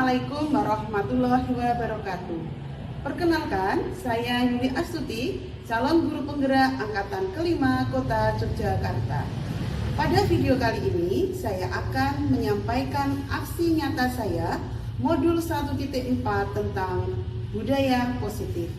Assalamualaikum warahmatullahi wabarakatuh. Perkenalkan, saya Yuli Astuti, calon guru penggerak angkatan kelima Kota Yogyakarta. Pada video kali ini, saya akan menyampaikan aksi nyata saya modul 1.4 tentang budaya positif.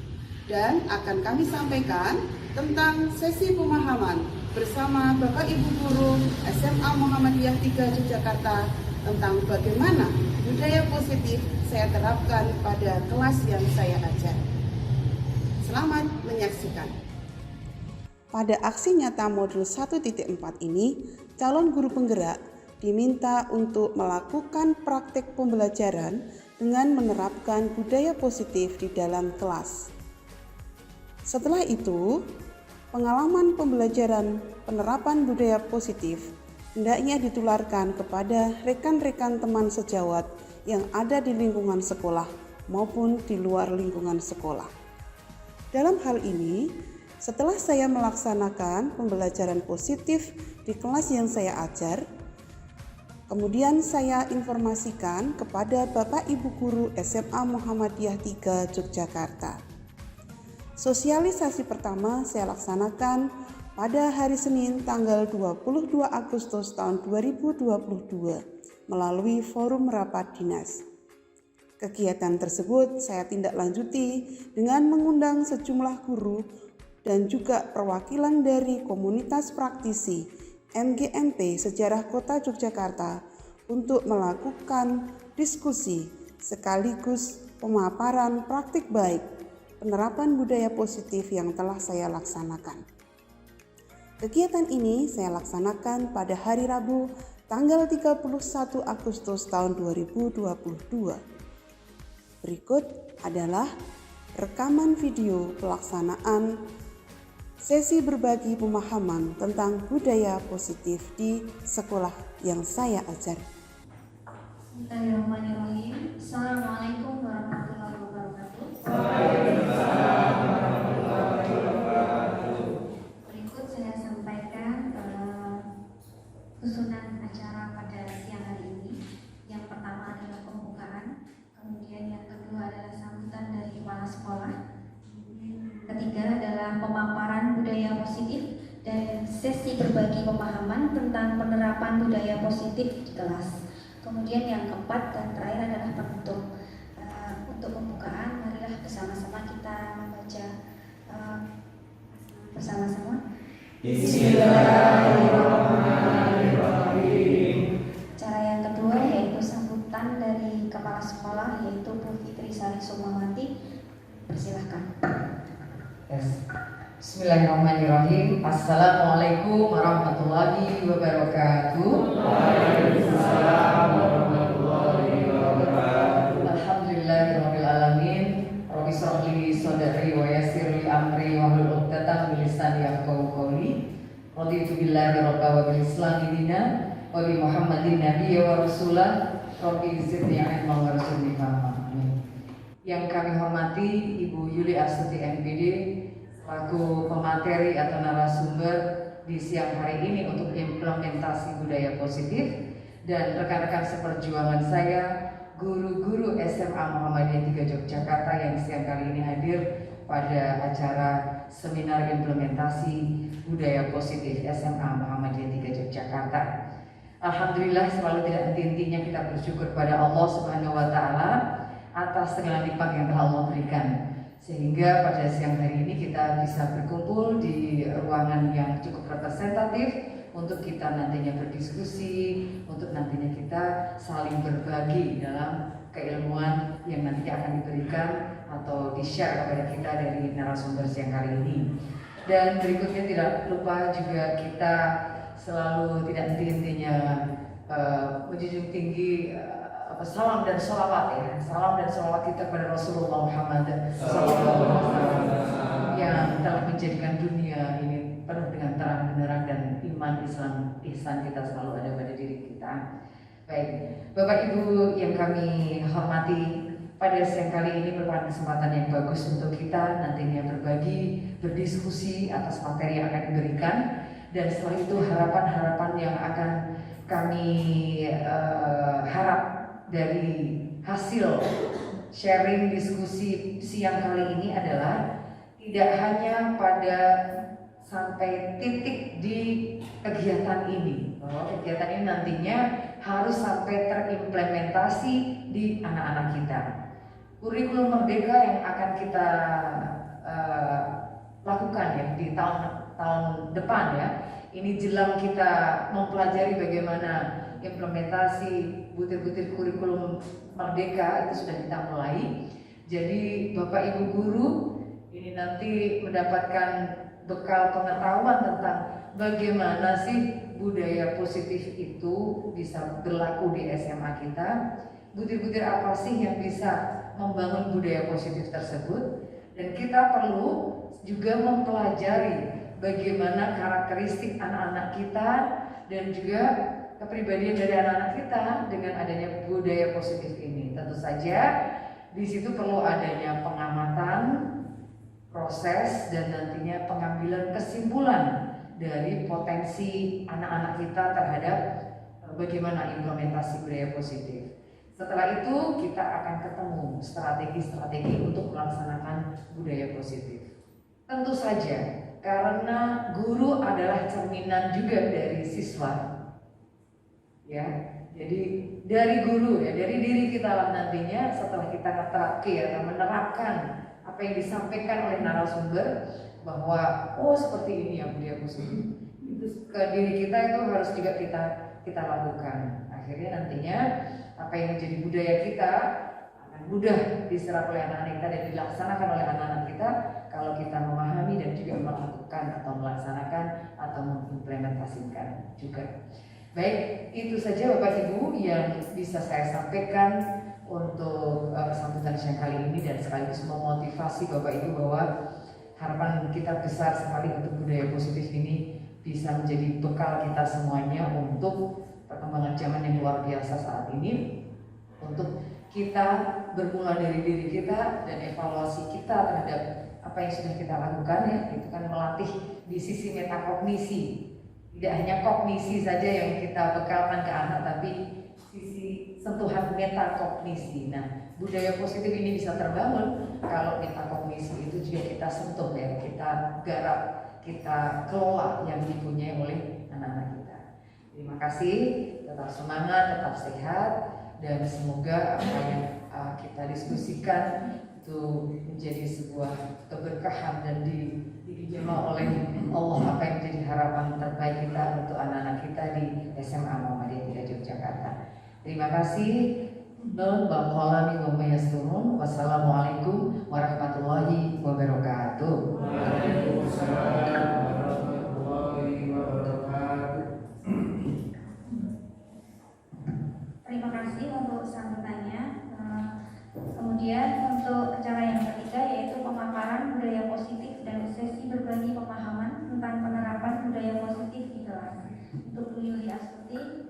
Dan akan kami sampaikan tentang sesi pemahaman bersama Bapak Ibu Guru SMA Muhammadiyah 3 Yogyakarta tentang bagaimana budaya positif saya terapkan pada kelas yang saya ajar. Selamat menyaksikan. Pada aksi nyata modul 1.4 ini, calon guru penggerak diminta untuk melakukan praktik pembelajaran dengan menerapkan budaya positif di dalam kelas. Setelah itu, pengalaman pembelajaran penerapan budaya positif hendaknya ditularkan kepada rekan-rekan teman sejawat yang ada di lingkungan sekolah maupun di luar lingkungan sekolah. Dalam hal ini, setelah saya melaksanakan pembelajaran positif di kelas yang saya ajar, kemudian saya informasikan kepada Bapak Ibu Guru SMA Muhammadiyah 3 Yogyakarta. Sosialisasi pertama saya laksanakan pada hari Senin tanggal 22 Agustus tahun 2022 melalui forum rapat dinas. Kegiatan tersebut saya tindak lanjuti dengan mengundang sejumlah guru dan juga perwakilan dari komunitas praktisi MGMP Sejarah Kota Yogyakarta untuk melakukan diskusi sekaligus pemaparan praktik baik penerapan budaya positif yang telah saya laksanakan. Kegiatan ini saya laksanakan pada hari Rabu tanggal 31 Agustus tahun 2022. Berikut adalah rekaman video pelaksanaan sesi berbagi pemahaman tentang budaya positif di sekolah yang saya ajar. Bismillahirrahmanirrahim. Assalamualaikum warahmatullahi wabarakatuh. Berikut saya sampaikan susunan acara pada siang hari ini. Yang pertama adalah pembukaan, kemudian yang kedua adalah sambutan dari kepala sekolah, ketiga adalah pemaparan budaya positif dan sesi berbagi pemahaman tentang penerapan budaya positif di kelas. Kemudian yang keempat dan terakhir adalah penutup. Untuk pembukaan, marilah bersama-sama kita membaca bersama-sama. Bismillahirrahmanirrahim. Cara yang kedua yaitu sambutan dari kepala sekolah, yaitu Bu Fitri Sari Sumawati. Persilahkan. Bismillahirrahmanirrahim. Assalamualaikum warahmatullahi wabarakatuh. Waalaikumsalam warahmatullahi wabarakatuh. Alhamdulillahirabbil alamin. Rabbi shrah li sadri wa yassir li amri wahlul 'uqdatam min lisani yafqahu qawli. Raditu billahi rabban wa bil islami dinan wa bi Muhammadin nabiyyan wa rasulah. Rabbi zidni ilman warzuqni fahma. Amin. Yang kami hormati Ibu Yuli Astuti MPD selaku pemateri atau narasumber di siang hari ini untuk implementasi budaya positif, dan rekan-rekan seperjuangan saya, guru-guru SMA Muhammadiyah 3 Yogyakarta yang siang kali ini hadir pada acara seminar implementasi budaya positif SMA Muhammadiyah 3 Yogyakarta. Alhamdulillah, selalu tidak henti-hentinya kita bersyukur pada Allah Subhanahu wa Ta'ala atas segala nikmat yang telah Allah berikan, sehingga pada siang hari ini kita bisa berkumpul di ruangan yang cukup representatif untuk kita nantinya berdiskusi, untuk nantinya kita saling berbagi dalam keilmuan yang nantinya akan diberikan atau di-share kepada kita dari narasumber siang kali ini. Dan berikutnya tidak lupa juga kita selalu tidak henti-hentinya menjunjung tinggi salam dan sholawat, ya, salam dan sholawat kita kepada Rasulullah Muhammad SAW yang telah menjadikan dunia ini penuh dengan terang benderang dan iman Islam ihsan kita selalu ada pada diri kita. Baik, Bapak Ibu yang kami hormati, pada siang kali ini merupakan kesempatan yang bagus untuk kita nantinya berbagi, berdiskusi atas materi yang akan diberikan, dan setelah itu harapan-harapan yang akan kami harap dari hasil sharing diskusi siang kali ini adalah tidak hanya pada sampai titik di kegiatan ini, bahwa kegiatan ini nantinya harus sampai terimplementasi di anak-anak kita. Kurikulum Merdeka yang akan kita lakukan ya di tahun depan ya, ini jelang kita mempelajari bagaimana implementasi butir-butir kurikulum Merdeka itu sudah kita mulai. Jadi Bapak Ibu guru ini nanti mendapatkan bekal pengetahuan tentang bagaimana sih budaya positif itu bisa berlaku di SMA kita. Butir-butir apa sih yang bisa membangun budaya positif tersebut, dan kita perlu juga mempelajari bagaimana karakteristik anak-anak kita dan juga kepribadian dari anak-anak kita dengan adanya budaya positif ini. Tentu saja di situ perlu adanya pengamatan, proses, dan nantinya pengambilan kesimpulan dari potensi anak-anak kita terhadap bagaimana implementasi budaya positif. Setelah itu kita akan ketemu strategi-strategi untuk melaksanakan budaya positif. Tentu saja karena guru adalah cerminan juga dari siswa. Ya, jadi dari guru ya, dari diri kita lah nantinya setelah kita menerapkan apa yang disampaikan oleh narasumber bahwa oh seperti ini ya budaya positif. Itu ke diri kita itu harus juga kita lakukan. Akhirnya nantinya apa yang menjadi budaya kita akan mudah diserap oleh anak-anak kita dan dilaksanakan oleh anak-anak kita kalau kita memahami dan juga melakukan atau melaksanakan atau mengimplementasikan juga. Baik, itu saja Bapak Ibu yang bisa saya sampaikan untuk sambutan siang kali ini, dan sekaligus memotivasi Bapak Ibu bahwa harapan kita besar sekali untuk budaya positif ini bisa menjadi bekal kita semuanya untuk perkembangan zaman yang luar biasa saat ini, untuk kita bermula dari diri kita dan evaluasi kita terhadap apa yang sudah kita lakukan ya, itu kan melatih di sisi metakognisi. Tidak hanya kognisi saja yang kita bekalkan ke anak, tapi sisi sentuhan metakognisi. Nah, budaya positif ini bisa terbangun kalau metakognisi itu juga kita sentuh ya, kita garap, kita kelola yang dipunyai oleh anak-anak kita. Terima kasih, tetap semangat, tetap sehat, dan semoga apa yang kita diskusikan itu menjadi sebuah keberkahan dan dijemah oleh Allah apa yang menjadi harapan terbaik kita untuk anak-anak kita di SMA Muhammadiyah 3 Yogyakarta. Terima kasih. Nun bangkolani wa mayasturun. Wassalamualaikum warahmatullahi wabarakatuh. Waalaikumsalam warahmatullahi wabarakatuh. Terima kasih untuk sambutannya. Kemudian untuk acara yang ketiga yaitu pemaparan budaya positif dan sesi berbagi pemahaman tentang penerapan budaya positif di kelas. Untuk Bu Yuli Astuti.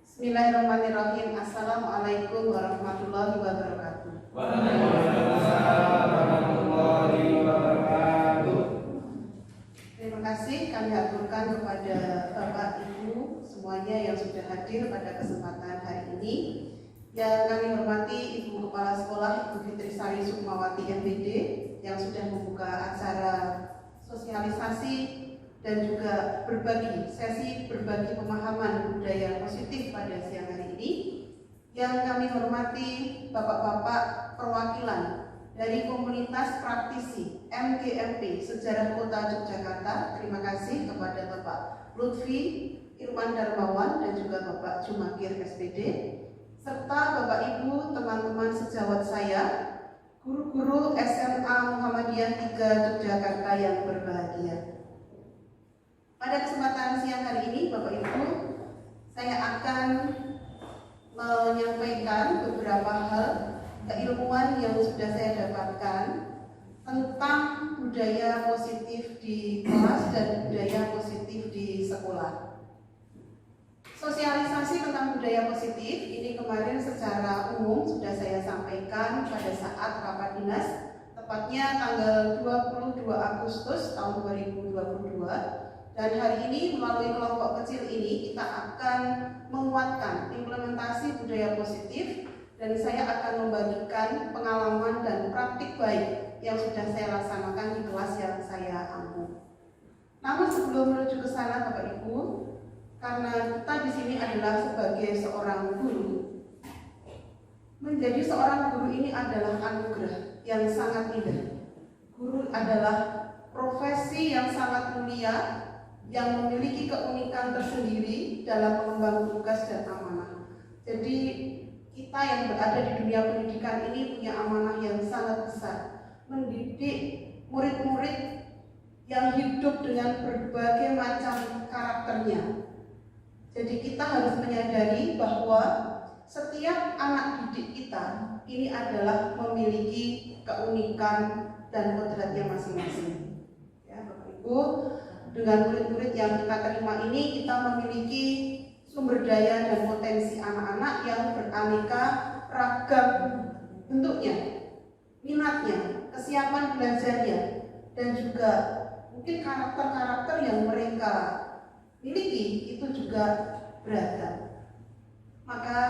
Bismillahirrahmanirrahim. Assalamualaikum warahmatullahi wabarakatuh. Waalaikumsalam warahmatullahi wabarakatuh. Terima kasih kami aturkan kepada Bapak Ibu semuanya yang sudah hadir pada kesempatan hari ini. Yang kami hormati Ibu Kepala Sekolah Ibu Fitri Sari Sukmawati MPD yang sudah membuka acara sosialisasi dan juga sesi berbagi pemahaman budaya positif pada siang hari ini. Yang kami hormati Bapak-Bapak perwakilan dari komunitas praktisi MGMP Sejarah Kota Yogyakarta. Terima kasih kepada Bapak Lutfi Irwan Darmawan dan juga Bapak Jumakir SPD, serta Bapak Ibu, teman-teman sejawat saya, guru-guru SMA Muhammadiyah 3 Yogyakarta yang berbahagia. Pada kesempatan siang hari ini, Bapak Ibu, saya akan menyampaikan beberapa hal keilmuan yang sudah saya dapatkan tentang budaya positif di kelas dan budaya positif di sekolah. Sosialisasi tentang budaya positif ini kemarin secara umum sudah saya sampaikan pada saat rapat dinas, tepatnya tanggal 22 Agustus tahun 2022 Dan hari ini melalui kelompok kecil ini kita akan menguatkan implementasi budaya positif, dan saya akan membagikan pengalaman dan praktik baik yang sudah saya laksanakan di kelas yang saya ampu. Namun sebelum menuju ke sana Bapak Ibu, karena kita di sini adalah sebagai seorang guru, menjadi seorang guru ini adalah anugerah yang sangat indah. Guru adalah profesi yang sangat mulia, yang memiliki keunikan tersendiri dalam mengemban tugas dan amanah. Jadi kita yang berada di dunia pendidikan ini punya amanah yang sangat besar, mendidik murid-murid yang hidup dengan berbagai macam karakternya. Jadi kita harus menyadari bahwa setiap anak didik kita ini adalah memiliki keunikan dan kodratnya masing-masing. Ya, Bapak Ibu, dengan murid-murid yang kita terima ini, kita memiliki sumber daya dan potensi anak-anak yang beraneka ragam bentuknya, minatnya, kesiapan belajarnya, dan juga mungkin karakter-karakter yang mereka miliki itu juga beragam. Maka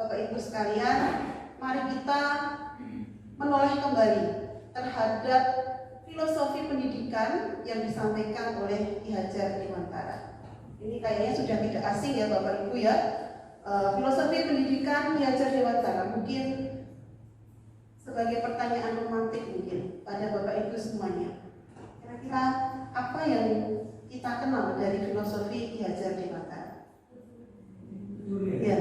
Bapak Ibu sekalian, mari kita menoleh kembali terhadap filosofi pendidikan yang disampaikan oleh Ki Hajar Dewantara. Ini kayaknya sudah tidak asing ya Bapak Ibu ya. Filosofi pendidikan Ki Hajar Dewantara mungkin sebagai pertanyaan romantik mungkin pada Bapak Ibu semuanya. Kira-kira apa yang kita kenal dari filosofi Ki Hajar Dewantara? Ya,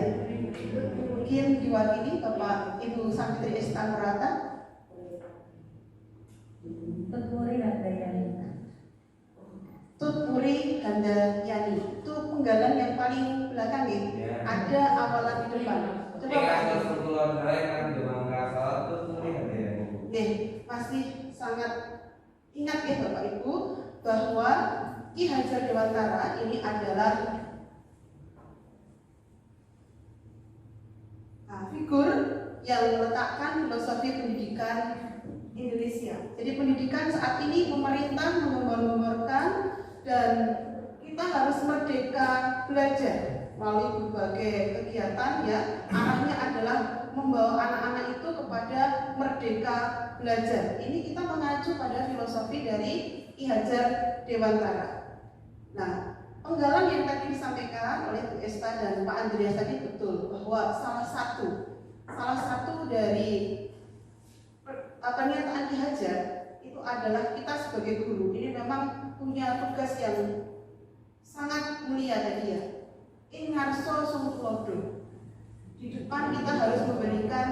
mungkin diwakili Bapak Ibu Santri Esta Murata. Tutpuri Handayani. Tutpuri Handayani itu penggalan yang paling belakang ya. Ada awalan di depan. Coba masih sangat ingat ya Bapak Ibu bahwa Ki Hajar Dewantara ini adalah figur yang meletakkan filosofi pendidikan Indonesia. Jadi pendidikan saat ini pemerintah menggembar-gemborkan dan kita harus merdeka belajar melalui berbagai kegiatan ya. Arahnya adalah membawa anak-anak itu kepada merdeka belajar. Ini kita mengacu pada filosofi dari Ki Hajar Dewantara. Nah, penggalan yang tadi disampaikan oleh Bu Esta dan Pak Andreas tadi betul bahwa salah satu dari pernyataan Ki Hajar itu adalah kita sebagai guru ini memang punya tugas yang sangat mulia tadi ya. Ingarso sungtulodo. Di depan kita harus memberikan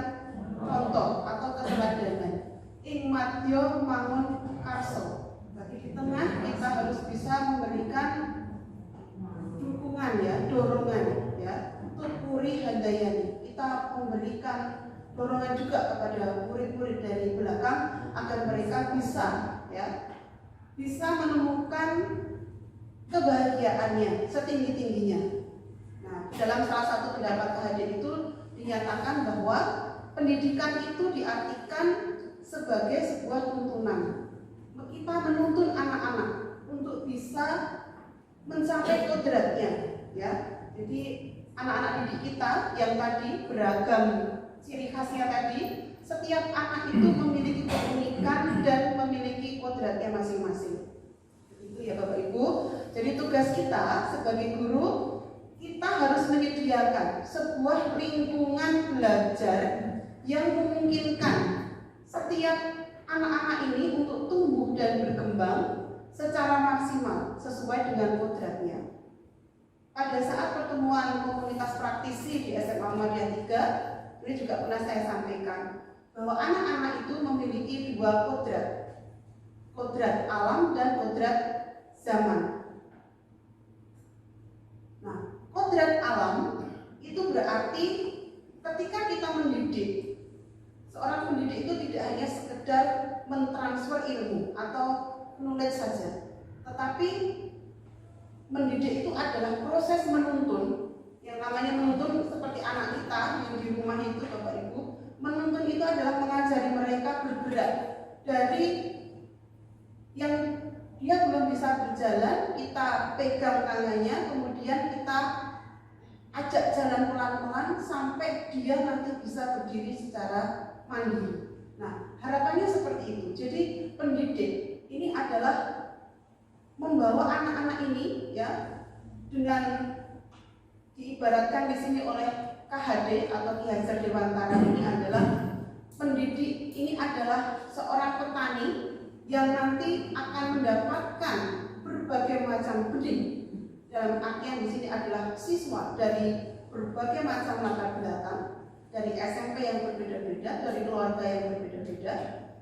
contoh atau keteladanan. Ing madya mangun karso. Tapi di tengah kita harus bisa memberikan dukungan ya, dorongan ya. Tutpuri Handayani. Kita memberikan dorongan juga kepada murid-murid dari belakang agar mereka bisa menemukan kebahagiaannya setinggi-tingginya. Nah, dalam salah satu pendapat Hadir itu dinyatakan bahwa pendidikan itu diartikan sebagai sebuah tuntunan. Kita menuntun anak-anak untuk bisa mencapai kodratnya, ya. Jadi anak-anak didik kita yang tadi beragam ciri khasnya tadi, setiap anak itu memiliki keunikan dan memiliki kodratnya masing-masing. Itu ya Bapak Ibu. Jadi tugas kita sebagai guru, kita harus menyediakan sebuah lingkungan belajar yang memungkinkan setiap anak-anak ini untuk tumbuh dan berkembang secara maksimal sesuai dengan kodratnya. Pada saat pertemuan komunitas praktisi di SMA Muhammadiyah 3, ini juga pernah saya sampaikan bahwa anak-anak itu memiliki dua kodrat alam dan kodrat zaman. Nah, kodrat alam itu berarti ketika kita mendidik, seorang pendidik itu tidak hanya sekedar mentransfer ilmu atau knowledge saja, tetapi mendidik itu adalah proses menuntun. Yang namanya menuntun seperti anak kita yang di rumah itu Bapak Ibu, menuntun itu adalah mengajari mereka bergerak dari yang dia belum bisa bisa berjalan, kita pegang tangannya, kemudian kita ajak jalan pelan-pelan sampai dia nanti bisa berdiri secara mandiri. Nah, harapannya seperti itu. Jadi pendidik ini adalah membawa anak-anak ini ya dengan diibaratkan di sini oleh KHD atau Ki Hajar Dewantara ini adalah pendidik ini adalah seorang petani yang nanti akan mendapatkan berbagai macam benih. Dalam artian di sini adalah siswa dari berbagai macam latar belakang, dari SMP yang berbeda-beda, dari keluarga yang berbeda-beda,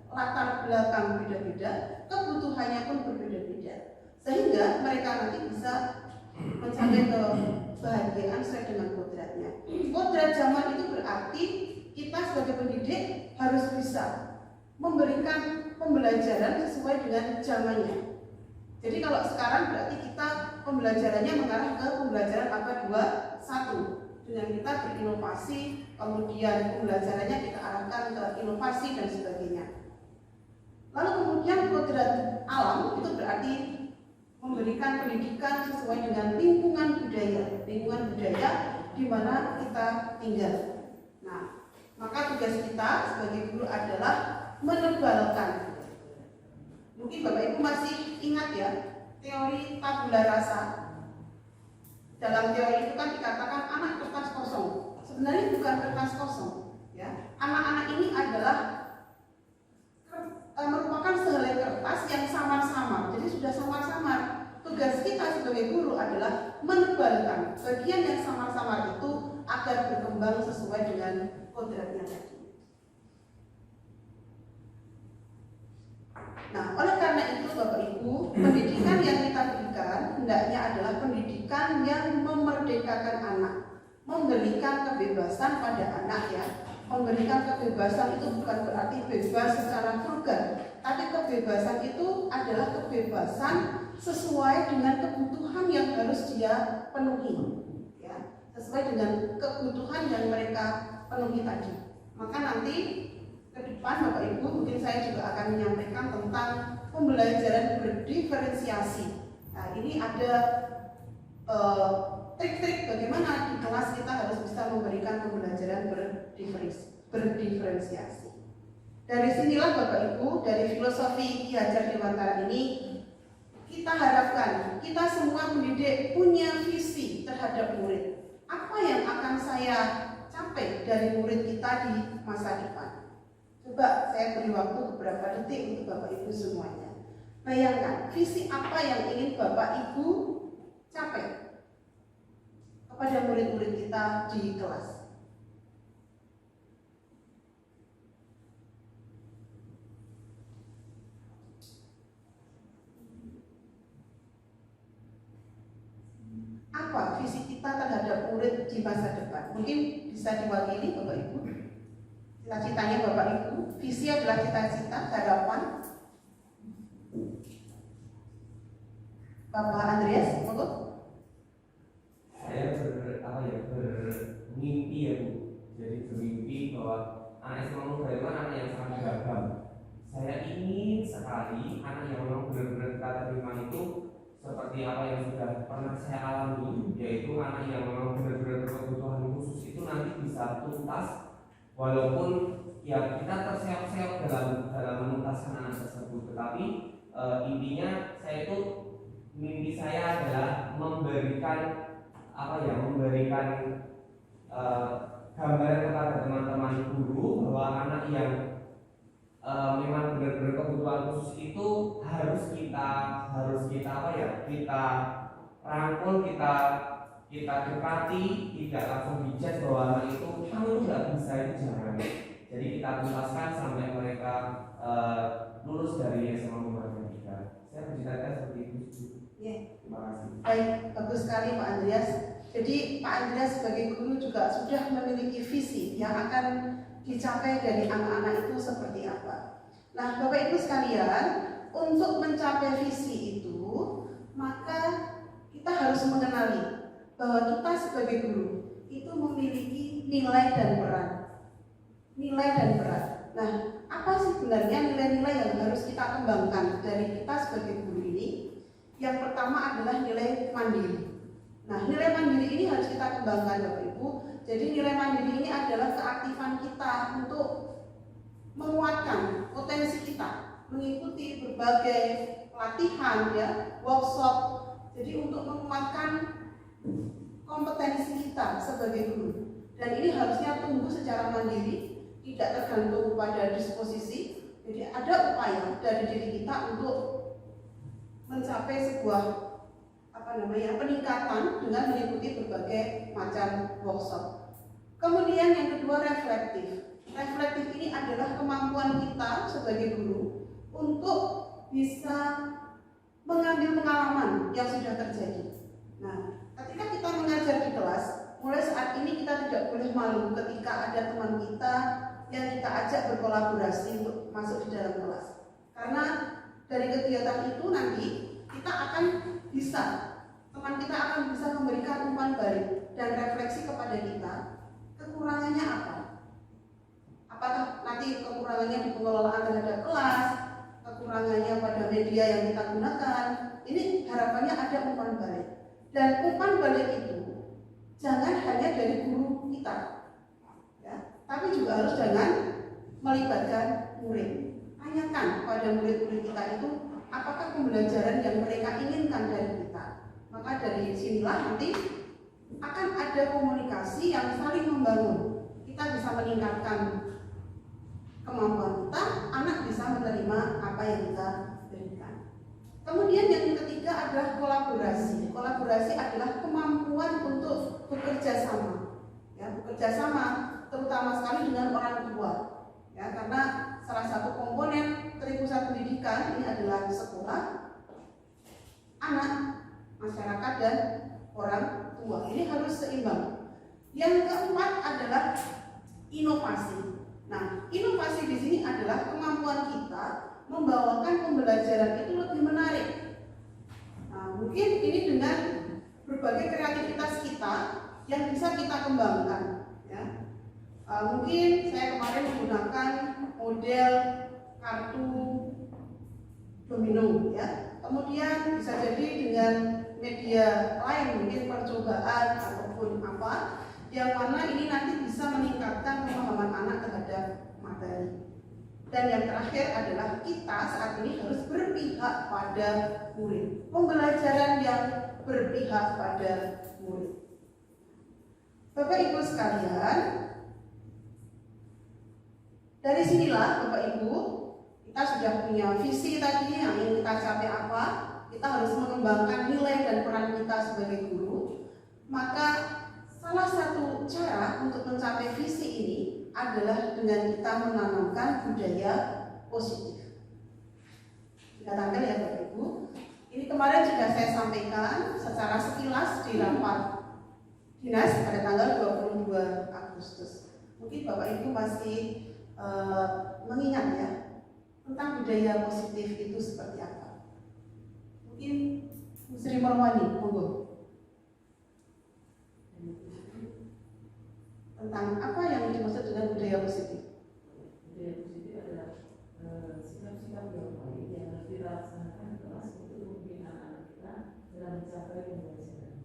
latar belakang berbeda-beda, kebutuhannya pun berbeda-beda, sehingga mereka nanti bisa mencapai kebahagiaan sesuai dengan kodratnya. Kodrat zaman itu berarti kita sebagai pendidik harus bisa memberikan pembelajaran sesuai dengan zamannya. Jadi kalau sekarang berarti kita pembelajarannya mengarah ke pembelajaran abad 21 dengan kita berinovasi, kemudian pembelajarannya kita arahkan ke inovasi dan sebagainya. Lalu kemudian kodrat alam itu berarti memberikan pendidikan sesuai dengan lingkungan budaya di mana kita tinggal. Nah, maka tugas kita sebagai guru adalah menebalkan. Mungkin Bapak Ibu masih ingat ya teori tabula rasa. Dalam teori itu kan dikatakan anak kertas kosong. Sebenarnya bukan kertas kosong, ya. Anak-anak ini adalah merupakan sehelai kertas yang samar-samar. Jadi sudah samar-samar. Tugas kita sebagai guru adalah menebalkan bagian yang samar-samar itu agar berkembang sesuai dengan kodratnya tadi. Nah, oleh karena itu Bapak Ibu, pendidikan yang kita berikan hendaknya adalah pendidikan yang memerdekakan anak, memberikan kebebasan pada anak ya. Memberikan kebebasan itu bukan berarti bebas secara vulgar, tapi kebebasan itu adalah kebebasan sesuai dengan kebutuhan yang harus dia penuhi, ya, sesuai dengan kebutuhan yang mereka penuhi tadi. Maka nanti ke depan Bapak Ibu mungkin saya juga akan menyampaikan tentang pembelajaran berdiferensiasi. Nah, ini ada trik-trik bagaimana di kelas kita harus bisa memberikan pembelajaran berdiferensiasi. Dari sinilah Bapak Ibu, dari filosofi Ki Hajar Dewantara ini kita harapkan kita semua pendidik punya visi terhadap murid. Apa yang akan saya capai dari murid kita di masa depan? Coba saya beri waktu beberapa detik untuk Bapak Ibu semuanya. Bayangkan visi apa yang ingin Bapak Ibu capai kepada murid-murid kita di kelas. Apa visi kita terhadap murid di masa depan? Mungkin bisa diwakili Bapak Ibu. Cita-citanya Bapak Ibu, visi adalah cita-cita, harapan. Bapak Andreas, monggo. Saya bermimpi ya Bu. Jadi bermimpi bahwa anak SMA Muda itu anak yang sangat beragam. Saya ingin sekali anak yang memang benar-benar kita terima itu seperti apa yang sudah pernah saya alami, yaitu anak yang memang benar-benar berkebutuhan khusus itu nanti bisa tuntas, walaupun ya kita terseok-seok dalam menuntaskan anak tersebut. Tetapi intinya saya itu mimpi saya adalah memberikan gambaran kepada teman-teman guru bahwa anak yang memang benar-benar kebutuhan khusus itu harus kita rangkul, kita dekati, tidak langsung dijudge bahwa anak itu kamu nggak bisa, itu jangan. Jadi kita tuntaskan sampai mereka lulus dari SMA Muhammadiyah. Saya bercita-cita seperti itu. Terima kasih. Baik, bagus sekali Pak Andreas. Jadi Pak Andreas sebagai guru juga sudah memiliki visi yang akan dicapai dari anak-anak itu seperti apa. Nah, Bapak Ibu sekalian, untuk mencapai visi itu, maka kita harus mengenali bahwa kita sebagai guru itu memiliki nilai dan peran. Nilai dan peran. Nah, apa sih sebenarnya nilai-nilai yang harus kita kembangkan dari kita sebagai guru ini? Yang pertama adalah nilai mandiri. Nah, nilai mandiri ini harus kita kembangkan Bapak Ibu. Jadi nilai mandiri ini adalah keaktifan kita untuk menguatkan potensi kita, mengikuti berbagai pelatihan ya, workshop. Jadi untuk menguatkan kompetensi kita sebagai guru. Dan ini harusnya tumbuh secara mandiri, tidak tergantung pada disposisi. Jadi ada upaya dari diri kita untuk mencapai sebuah peningkatan dengan mengikuti berbagai macam workshop. Kemudian yang kedua, reflektif. Reflektif ini adalah kemampuan kita sebagai guru untuk bisa mengambil pengalaman yang sudah terjadi. Nah, ketika kita mengajar di kelas, mulai saat ini kita tidak boleh malu ketika ada teman kita yang kita ajak berkolaborasi untuk masuk di dalam kelas. Karena dari kegiatan itu nanti kita akan bisa, teman kita akan bisa memberikan umpan balik dan refleksi kepada kita, kekurangannya apa. Apakah nanti kekurangannya di pengelolaan terhadap kelas, kekurangannya pada media yang kita gunakan. Ini harapannya ada umpan balik. Dan umpan balik itu jangan hanya dari guru kita, ya, tapi juga harus jangan melibatkan murid. Tanyakan pada murid-murid kita itu apakah pembelajaran yang mereka inginkan dari kita. Maka dari sinilah nanti akan ada komunikasi yang saling membangun. Kita bisa meningkatkan kemampuan kita, anak bisa menerima apa yang kita berikan. Kemudian yang ketiga adalah kolaborasi. Kolaborasi adalah kemampuan untuk bekerja sama, ya, bekerja sama terutama sekali dengan orang tua, ya, karena salah satu komponen dari pusat pendidikan ini adalah sekolah, anak, masyarakat dan orang tua. Ini harus seimbang. Yang keempat adalah inovasi. Nah, inovasi di sini adalah kemampuan kita membawakan pembelajaran itu lebih menarik. Nah, mungkin ini dengan berbagai kreativitas kita yang bisa kita kembangkan. Ya. Mungkin saya kemarin menggunakan model kartu domino, ya. Kemudian bisa jadi dengan media lain, mungkin percobaan ataupun apa, yang mana ini nanti bisa meningkatkan pemahaman anak terhadap materi. Dan yang terakhir adalah kita saat ini harus berpihak pada murid. Pembelajaran yang berpihak pada murid. Bapak Ibu sekalian, dari sinilah Bapak Ibu, kita sudah punya visi tadi yang ingin kita capai apa. Kita harus mengembangkan nilai dan peran kita sebagai guru. Maka salah satu cara untuk mencapai visi ini adalah dengan kita menanamkan budaya positif. Dikatakan ya Bapak Ibu, ini kemarin sudah saya sampaikan secara sekilas di rapat dinas pada tanggal 22 Agustus. Mungkin Bapak Ibu masih mengingat ya tentang budaya positif itu seperti apa. Mungkin Bu Sri Marwani, monggo. Tentang apa yang dimaksud dengan budaya positif? Budaya positif adalah sikap-sikap yang baik yang harus dilaksanakan kelas untuk membina anak kita dalam mencapai pembelajaran.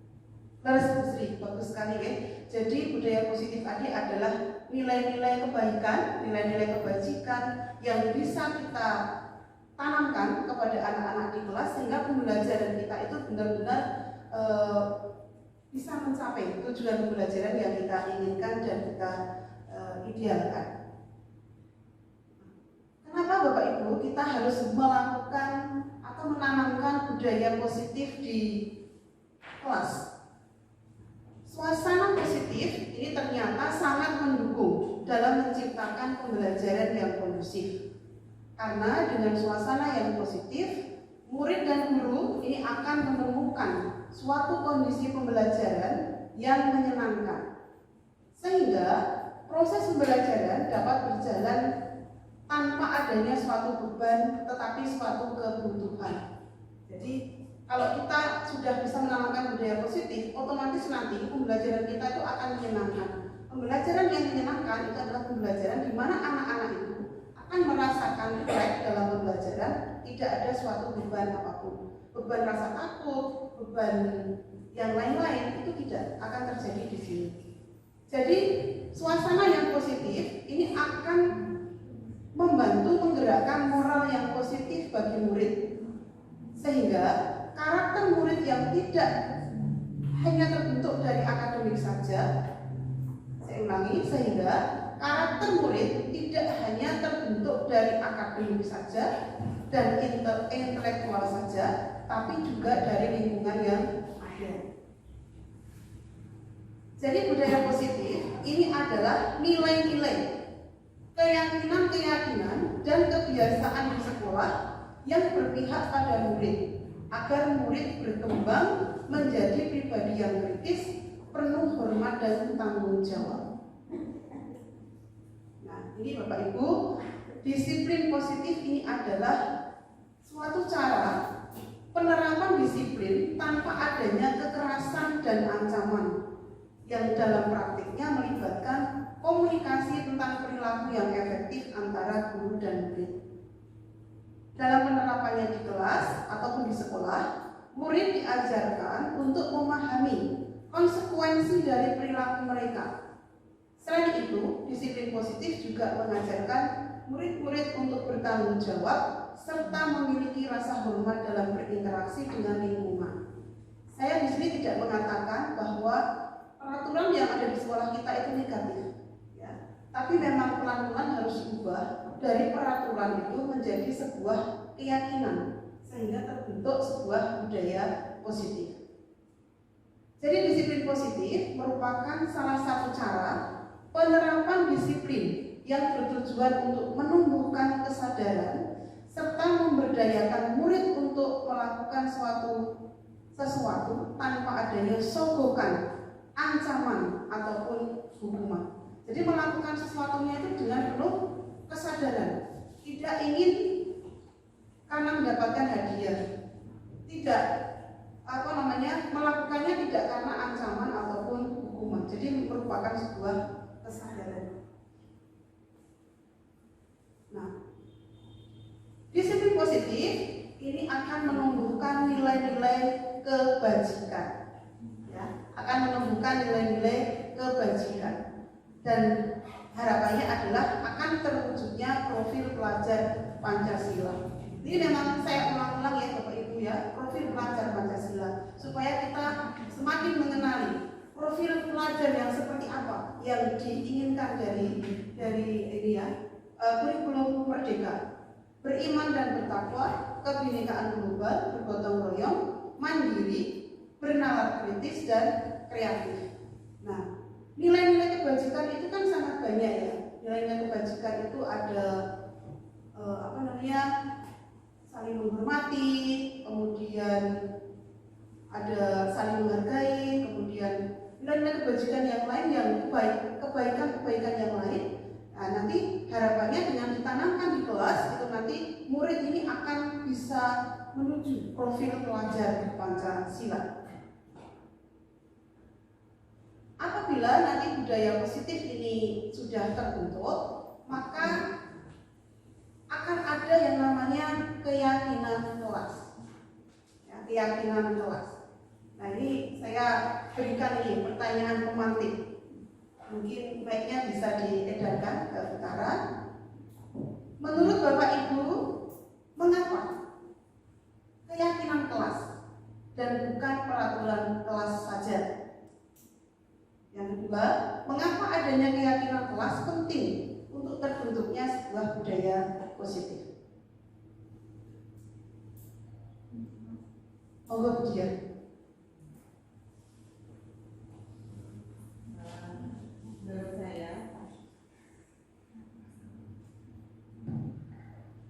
Terus Bu Sri, bagus sekali ya. Jadi budaya positif tadi adalah nilai-nilai kebaikan, nilai-nilai kebajikan yang bisa kita tanamkan kepada anak-anak di kelas sehingga pembelajaran kita itu benar-benar bisa mencapai tujuan pembelajaran yang kita inginkan dan kita idealkan. Kenapa Bapak Ibu kita harus melakukan atau menanamkan budaya positif di kelas? Suasana positif ini ternyata sangat mendukung dalam menciptakan pembelajaran yang kondusif. Karena dengan suasana yang positif, murid dan guru ini akan menemukan suatu kondisi pembelajaran yang menyenangkan. Sehingga proses pembelajaran dapat berjalan tanpa adanya suatu beban, tetapi suatu kebutuhan. Jadi kalau kita sudah bisa menanamkan budaya positif, otomatis nanti pembelajaran kita itu akan menyenangkan. Pembelajaran yang menyenangkan itu adalah pembelajaran di mana anak-anak itu akan merasakan relax dalam pembelajaran, tidak ada suatu beban apapun. beban rasa takut, beban yang lain-lain itu tidak akan terjadi di sini. Jadi suasana yang positif ini akan membantu menggerakkan moral yang positif bagi murid, sehingga karakter murid yang tidak hanya terbentuk dari akademik saja, saya ulangi, sehingga karakter murid tidak hanya terbentuk dari akademik saja dan intelektual saja, tapi juga dari lingkungan yang ada. Jadi budaya positif ini adalah nilai-nilai, keyakinan-keyakinan dan kebiasaan di sekolah yang berpihak pada murid, agar murid berkembang menjadi pribadi yang kritis, penuh hormat dan tanggung jawab. Nah, ini Bapak Ibu, disiplin positif ini adalah suatu cara penerapan disiplin tanpa adanya kekerasan dan ancaman, yang dalam praktiknya melibatkan komunikasi tentang perilaku yang efektif antara guru dan murid. Dalam penerapannya di kelas ataupun di sekolah, murid diajarkan untuk memahami konsekuensi dari perilaku mereka. Selain itu, disiplin positif juga mengajarkan murid-murid untuk bertanggung jawab serta memiliki rasa hormat dalam berinteraksi dengan lingkungan. Saya di sini tidak mengatakan bahwa peraturan yang ada di sekolah kita itu negatif, ya. Tapi memang pelan-pelan harus diubah dari peraturan itu menjadi sebuah keyakinan, sehingga terbentuk sebuah budaya positif. Jadi disiplin positif merupakan salah satu cara penerapan disiplin yang bertujuan untuk menumbuhkan kesadaran serta memberdayakan murid untuk melakukan sesuatu tanpa adanya sogokan, ancaman ataupun hukuman. Jadi melakukan sesuatunya itu dengan penuh kesadaran, tidak ingin karena mendapatkan hadiah, tidak melakukannya tidak karena ancaman ataupun hukuman. Jadi merupakan sebuah kesadaran. Nah, disiplin positif ini akan menumbuhkan nilai-nilai kebajikan, ya, akan menumbuhkan nilai-nilai kebajikan, dan harapannya adalah akan terwujudnya profil pelajar Pancasila. Ini memang saya ulang-ulang ya Bapak Ibu ya, profil pelajar Pancasila, supaya kita semakin mengenali profil pelajar yang seperti apa yang diinginkan dari ini ya, kurikulum Merdeka: beriman dan bertakwa, kebinekaan global, bergotong royong, mandiri, bernalar kritis dan kreatif. Nah, nilai-nilai kebajikan itu kan sangat banyak ya. Nilai-nilai kebajikan itu ada saling menghormati, kemudian ada saling menghargai, kemudian nilai-nilai kebajikan yang lain, yang kebaikan-kebaikan yang lain. Nah, nanti harapannya dengan ditanamkan di kelas itu nanti murid ini akan bisa menuju profil pelajar Pancasila. Apabila nanti budaya positif ini sudah terbentuk, maka akan ada yang namanya keyakinan kelas, ya, keyakinan kelas. Nah, ini saya berikan ini pertanyaan pemantik, mungkin baiknya bisa diedarkan ke utara. Menurut Bapak Ibu, mengapa keyakinan kelas dan bukan peraturan kelas saja? Yang kedua, mengapa adanya keyakinan kelas penting untuk terbentuknya sebuah budaya positif? Monggo Bu Dian.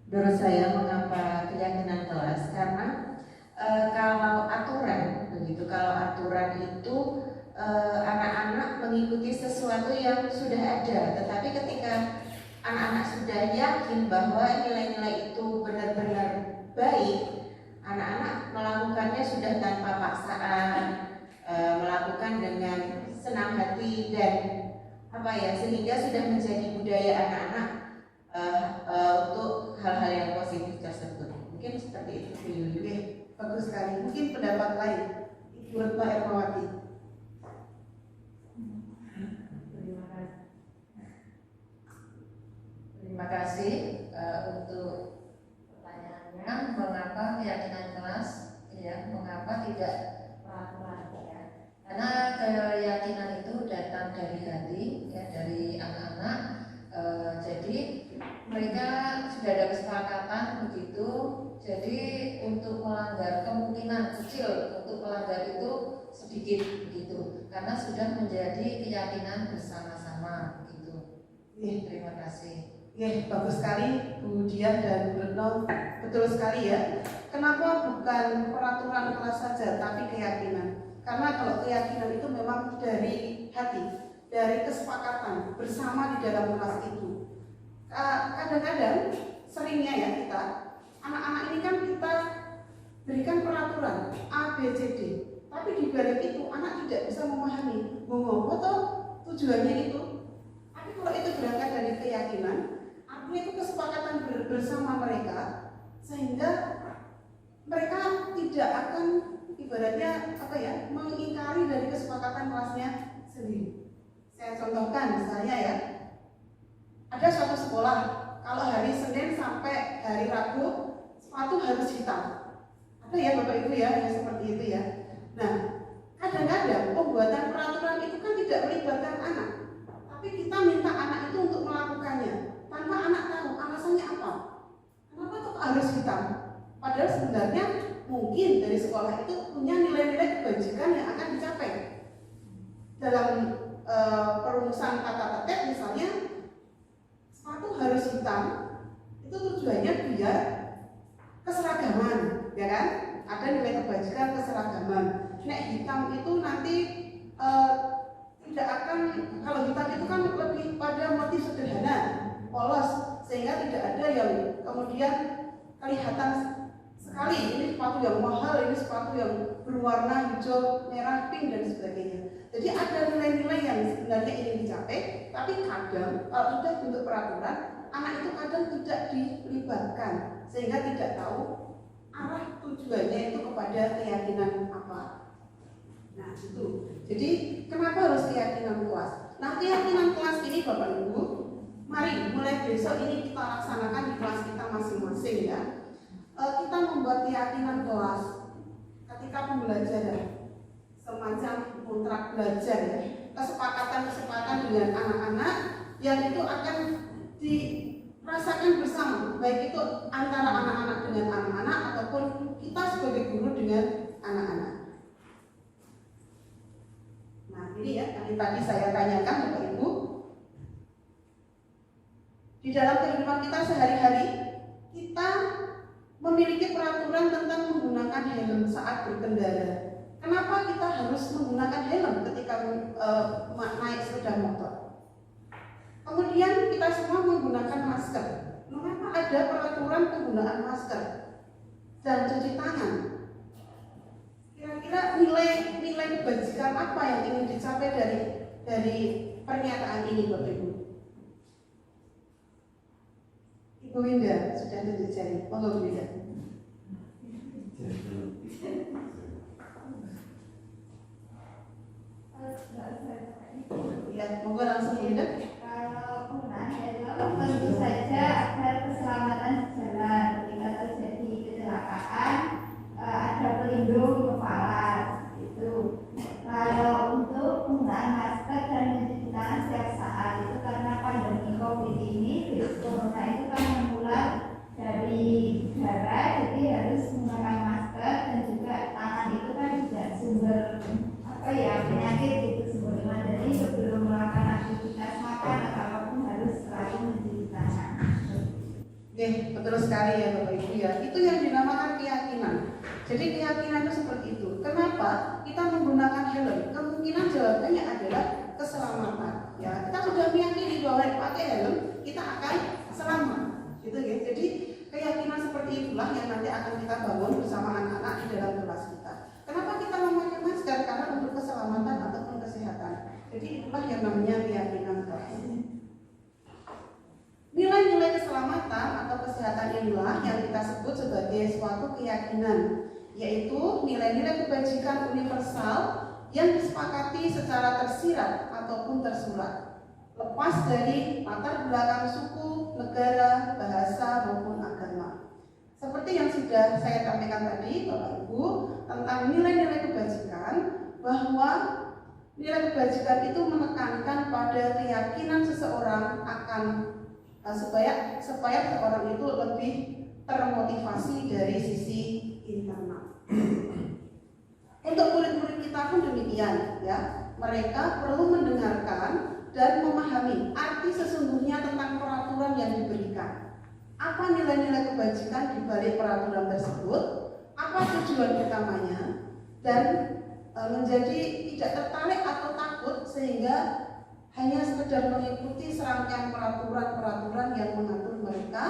Menurut saya mengapa keyakinan kelas, karena kalau aturan begitu, kalau aturan itu anak-anak mengikuti sesuatu yang sudah ada, tetapi ketika anak-anak sudah yakin bahwa nilai-nilai itu benar-benar baik, anak-anak melakukannya sudah tanpa paksaan, melakukan dengan senang hati dan sehingga sudah menjadi budaya anak-anak untuk hal-hal yang positif tersebut. Mungkin seperti itu Bu Yuyu. bagus sekali. Mungkin pendapat lain, Ibu Retno Ermawati. Terima kasih untuk pertanyaannya, mengapa keyakinan kelas, ya, mengapa tidak peraturan, ya? Karena keyakinan itu datang dari hati, ya, dari anak-anak. Jadi mereka sudah ada kesepakatan begitu. Jadi untuk melanggar, kemungkinan kecil untuk melanggar itu sedikit begitu, karena sudah menjadi keyakinan bersama-sama begitu. Terima kasih. Ya, bagus sekali Bu Dian dan Bu Retno, betul sekali ya. Kenapa bukan peraturan kelas saja, tapi keyakinan? Karena kalau keyakinan itu memang dari hati, dari kesepakatan bersama di dalam kelas itu. Kadang-kadang, seringnya ya kita, anak-anak ini kan kita berikan peraturan A, B, C, D. Tapi di balik itu anak tidak bisa memahami, atau tujuannya itu. Tapi kalau itu berangkat dari keyakinan, artinya itu kesepakatan bersama mereka, sehingga mereka tidak akan ibaratnya mengingkari dari kesepakatan kelasnya sendiri. Saya contohkan misalnya ya, ada suatu sekolah kalau hari Senin sampai hari Rabu sepatu harus hitam. Ada ya Bapak Ibu ya yang seperti itu ya. Nah, kadang-kadang pembuatan peraturan itu kan tidak melibatkan anak, tapi kita minta anak itu untuk melakukannya tanpa anak tahu alasannya apa. Kenapa kok harus hitam? Padahal sebenarnya mungkin dari sekolah itu punya nilai-nilai kebajikan yang akan dicapai. Dalam perumusan kata tertib misalnya, sepatu harus hitam, itu tujuannya biar keseragaman, ya kan? Ada nilai kebajikan keseragaman. Nek hitam itu nanti tidak akan, kalau hitam itu kan lebih pada motif sederhana, polos, sehingga tidak ada yang kemudian kelihatan sekali ini sepatu yang mahal, ini sepatu yang berwarna hijau, merah, pink dan sebagainya. Jadi ada nilai-nilai yang sebenarnya ingin dicapai, tapi kadang kalau sudah bentuk peraturan, anak itu kadang tidak dilibatkan, sehingga tidak tahu arah tujuannya itu kepada keyakinan apa. Nah itu. Jadi kenapa harus keyakinan kelas? Nah keyakinan kelas ini Bapak Ibu, mari mulai besok ini kita laksanakan di kelas kita masing-masing ya. Kita membuat keyakinan kelas ketika pembelajaran, semacam kontrak belajar ya, kesepakatan dengan anak-anak yang itu akan dirasakan bersama, baik itu antara anak-anak dengan anak-anak ataupun kita sebagai guru dengan anak-anak. Nah ini ya yang tadi saya tanyakan Bapak Ibu, di dalam kehidupan kita sehari-hari kita memiliki peraturan tentang menggunakan helm saat berkendara. Kenapa kita harus menggunakan helm ketika naik sepeda motor? Kemudian kita semua menggunakan masker. Mengapa ada peraturan penggunaan masker dan cuci tangan? Kira-kira nilai kebajikan apa yang ingin dicapai dari pernyataan ini Bapak Ibu? Ibu Winda sudah tunjuk jari, monggo Bu Winda. Ya, monggo langsung Bu Winda. Kalau penggunaan helm tentu saja agar keselamatan jalan ketika terjadi kecelakaan ada pelindung kepala itu. Kalau untuk penggunaan masker dan mencuci tangan setiap saat itu karena pandemi COVID ini, virus corona itu kan menular dari udara, jadi harus menggunakan masker dan juga tangan itu kan juga sumber penyakit itu sebagaimana. Jadi sebelum melakukan aktivitas makan atau apapun harus selalu mencuci tangan. Oke, betul sekali ya Bapak Ibu ya. Itu yang dinamakan keyakinan. Jadi keyakinan itu seperti itu. Kenapa kita menggunakan helm? Kemungkinan jawabannya adalah keselamatan. Ya, kita sudah meyakini bahwa pakai helm kita akan selamat. Gitu ya. Jadi keyakinan seperti itulah yang nanti akan kita bangun bersama anak-anak di dalam kelas kita. Kenapa kita memakai masker? Karena untuk keselamatan ataupun kesehatan. Jadi itulah yang namanya keyakinan kelas. Nilai-nilai keselamatan atau kesehatan inilah yang kita sebut sebagai suatu keyakinan yaitu nilai-nilai kebajikan universal yang disepakati secara tersirat ataupun tersurat, lepas dari latar belakang suku, negara, bahasa maupun agama. Seperti yang sudah saya sampaikan tadi, Bapak Ibu, tentang nilai-nilai kebajikan, bahwa nilai kebajikan itu menekankan pada keyakinan seseorang akan supaya seseorang itu lebih termotivasi dari sisi internal. Untuk murid-murid kita pun demikian, ya. Mereka perlu mendengarkan dan memahami arti sesungguhnya tentang peraturan yang diberikan. Apa nilai-nilai kebajikan di balik peraturan tersebut? Apa tujuan utamanya? Dan menjadi tidak tertarik atau takut sehingga hanya sekedar mengikuti serangkaian peraturan-peraturan yang mengatur mereka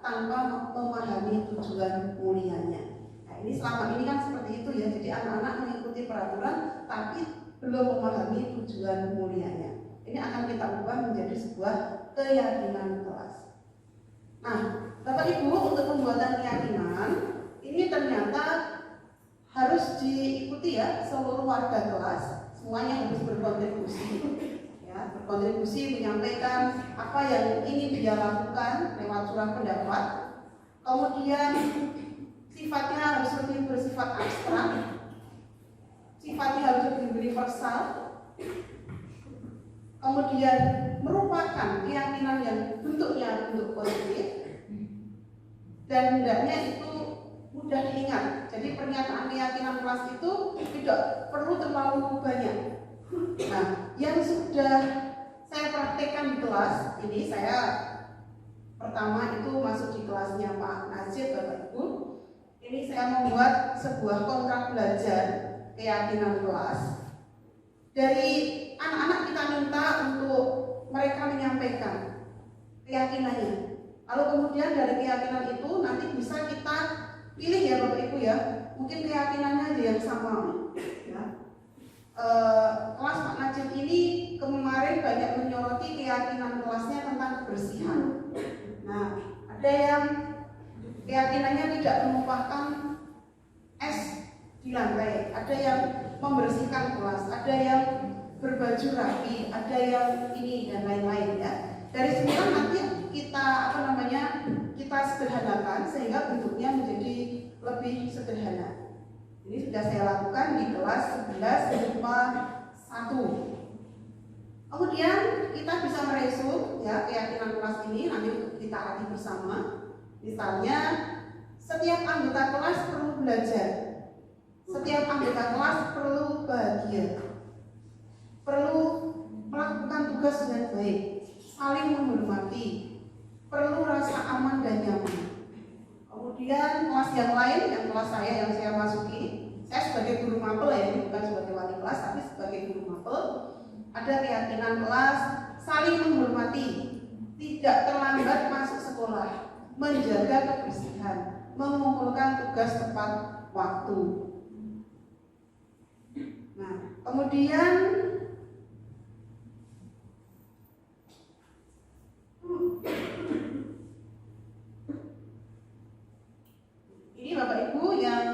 tanpa memahami tujuan mulianya. Nah, ini selama ini kan seperti itu ya. Jadi anak-anak mengikuti peraturan tapi belum memahami tujuan mulianya. Ini akan kita ubah menjadi sebuah keyakinan kelas. Nah, Bapak Ibu, untuk pembuatan keyakinan ini ternyata harus diikuti ya seluruh warga kelas, semuanya harus berkontribusi, ya, berkontribusi menyampaikan apa yang ingin dia lakukan lewat surat pendapat. Kemudian sifatnya harus lebih bersifat abstrak, sifatnya harus lebih universal. Kemudian merupakan keyakinan yang bentuknya bentuk positif dan hendaknya itu mudah diingat. Jadi pernyataan keyakinan kelas itu tidak perlu terlalu banyak. Nah, yang sudah saya praktekkan di kelas ini, saya pertama itu masuk di kelasnya Pak Najib, Bapak Ibu. Ini saya membuat sebuah kontrak belajar keyakinan kelas. Dari anak-anak kita minta untuk mereka menyampaikan keyakinannya. Lalu kemudian dari keyakinan itu nanti bisa kita pilih ya Bapak Ibu ya. Mungkin keyakinannya aja yang sama. Ya. Kelas Pak Najib ini kemarin banyak menyoroti keyakinan kelasnya tentang kebersihan. Nah, ada yang keyakinannya tidak menumpahkan es di lantai, ada yang membersihkan kelas, ada yang berbaju rapi, ada yang ini dan lain-lain ya. Dari sinilah nanti kita kita sederhanakan sehingga bentuknya menjadi lebih sederhana. Ini sudah saya lakukan di kelas 11 IPA 1. Kemudian kita bisa meresum ya keyakinan kelas ini nanti kita latih bersama. Misalnya setiap anggota kelas perlu belajar. Setiap anggota kelas perlu bahagia. Perlu melakukan tugas dengan baik, saling menghormati, perlu rasa aman dan nyaman. Kemudian kelas yang lain, yang kelas saya yang saya masuki, saya sebagai guru mapel ya, bukan sebagai wali kelas, tapi sebagai guru mapel, ada keyakinan kelas saling menghormati, tidak terlambat masuk sekolah, menjaga kebersihan, mengumpulkan tugas tepat waktu. Nah, kemudian ini Bapak Ibu yang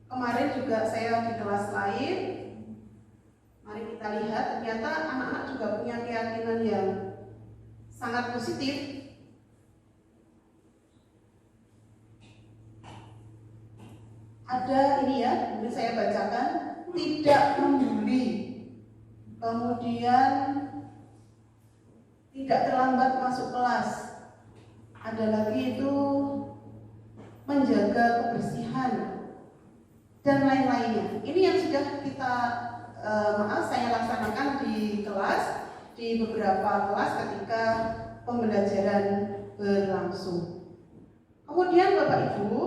kemarin juga saya di kelas lain. Mari kita lihat, ternyata anak-anak juga punya keyakinan yang sangat positif. Ada ini ya, ini saya bacakan, tidak membuli, kemudian tidak terlambat masuk kelas. Ada lagi itu menjaga kebersihan dan lain-lainnya. Ini yang sudah kita saya laksanakan di kelas, di beberapa kelas ketika pembelajaran berlangsung. Kemudian Bapak Ibu,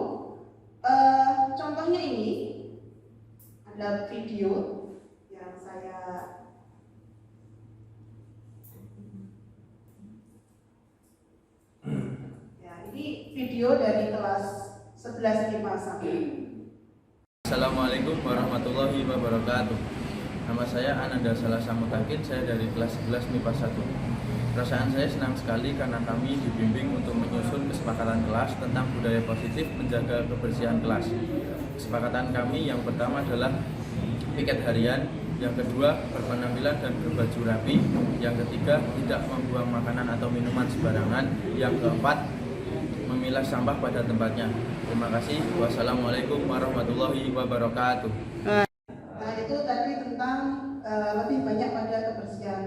contohnya ini ada video yang saya ini video dari kelas 11 IPA 1. Assalamualaikum warahmatullahi wabarakatuh. Nama saya Ananda Salasa Mutakin, saya dari kelas 11 MIPA 1. Perasaan saya senang sekali karena kami dibimbing untuk menyusun kesepakatan kelas tentang budaya positif menjaga kebersihan kelas. Kesepakatan kami yang pertama adalah piket harian, yang kedua berpenampilan dan berbaju rapi, yang ketiga tidak membuang makanan atau minuman sembarangan, yang keempat memilah sampah pada tempatnya. Terima kasih. Wassalamualaikum warahmatullahi wabarakatuh. Nah, itu tadi tentang lebih banyak pada kebersihan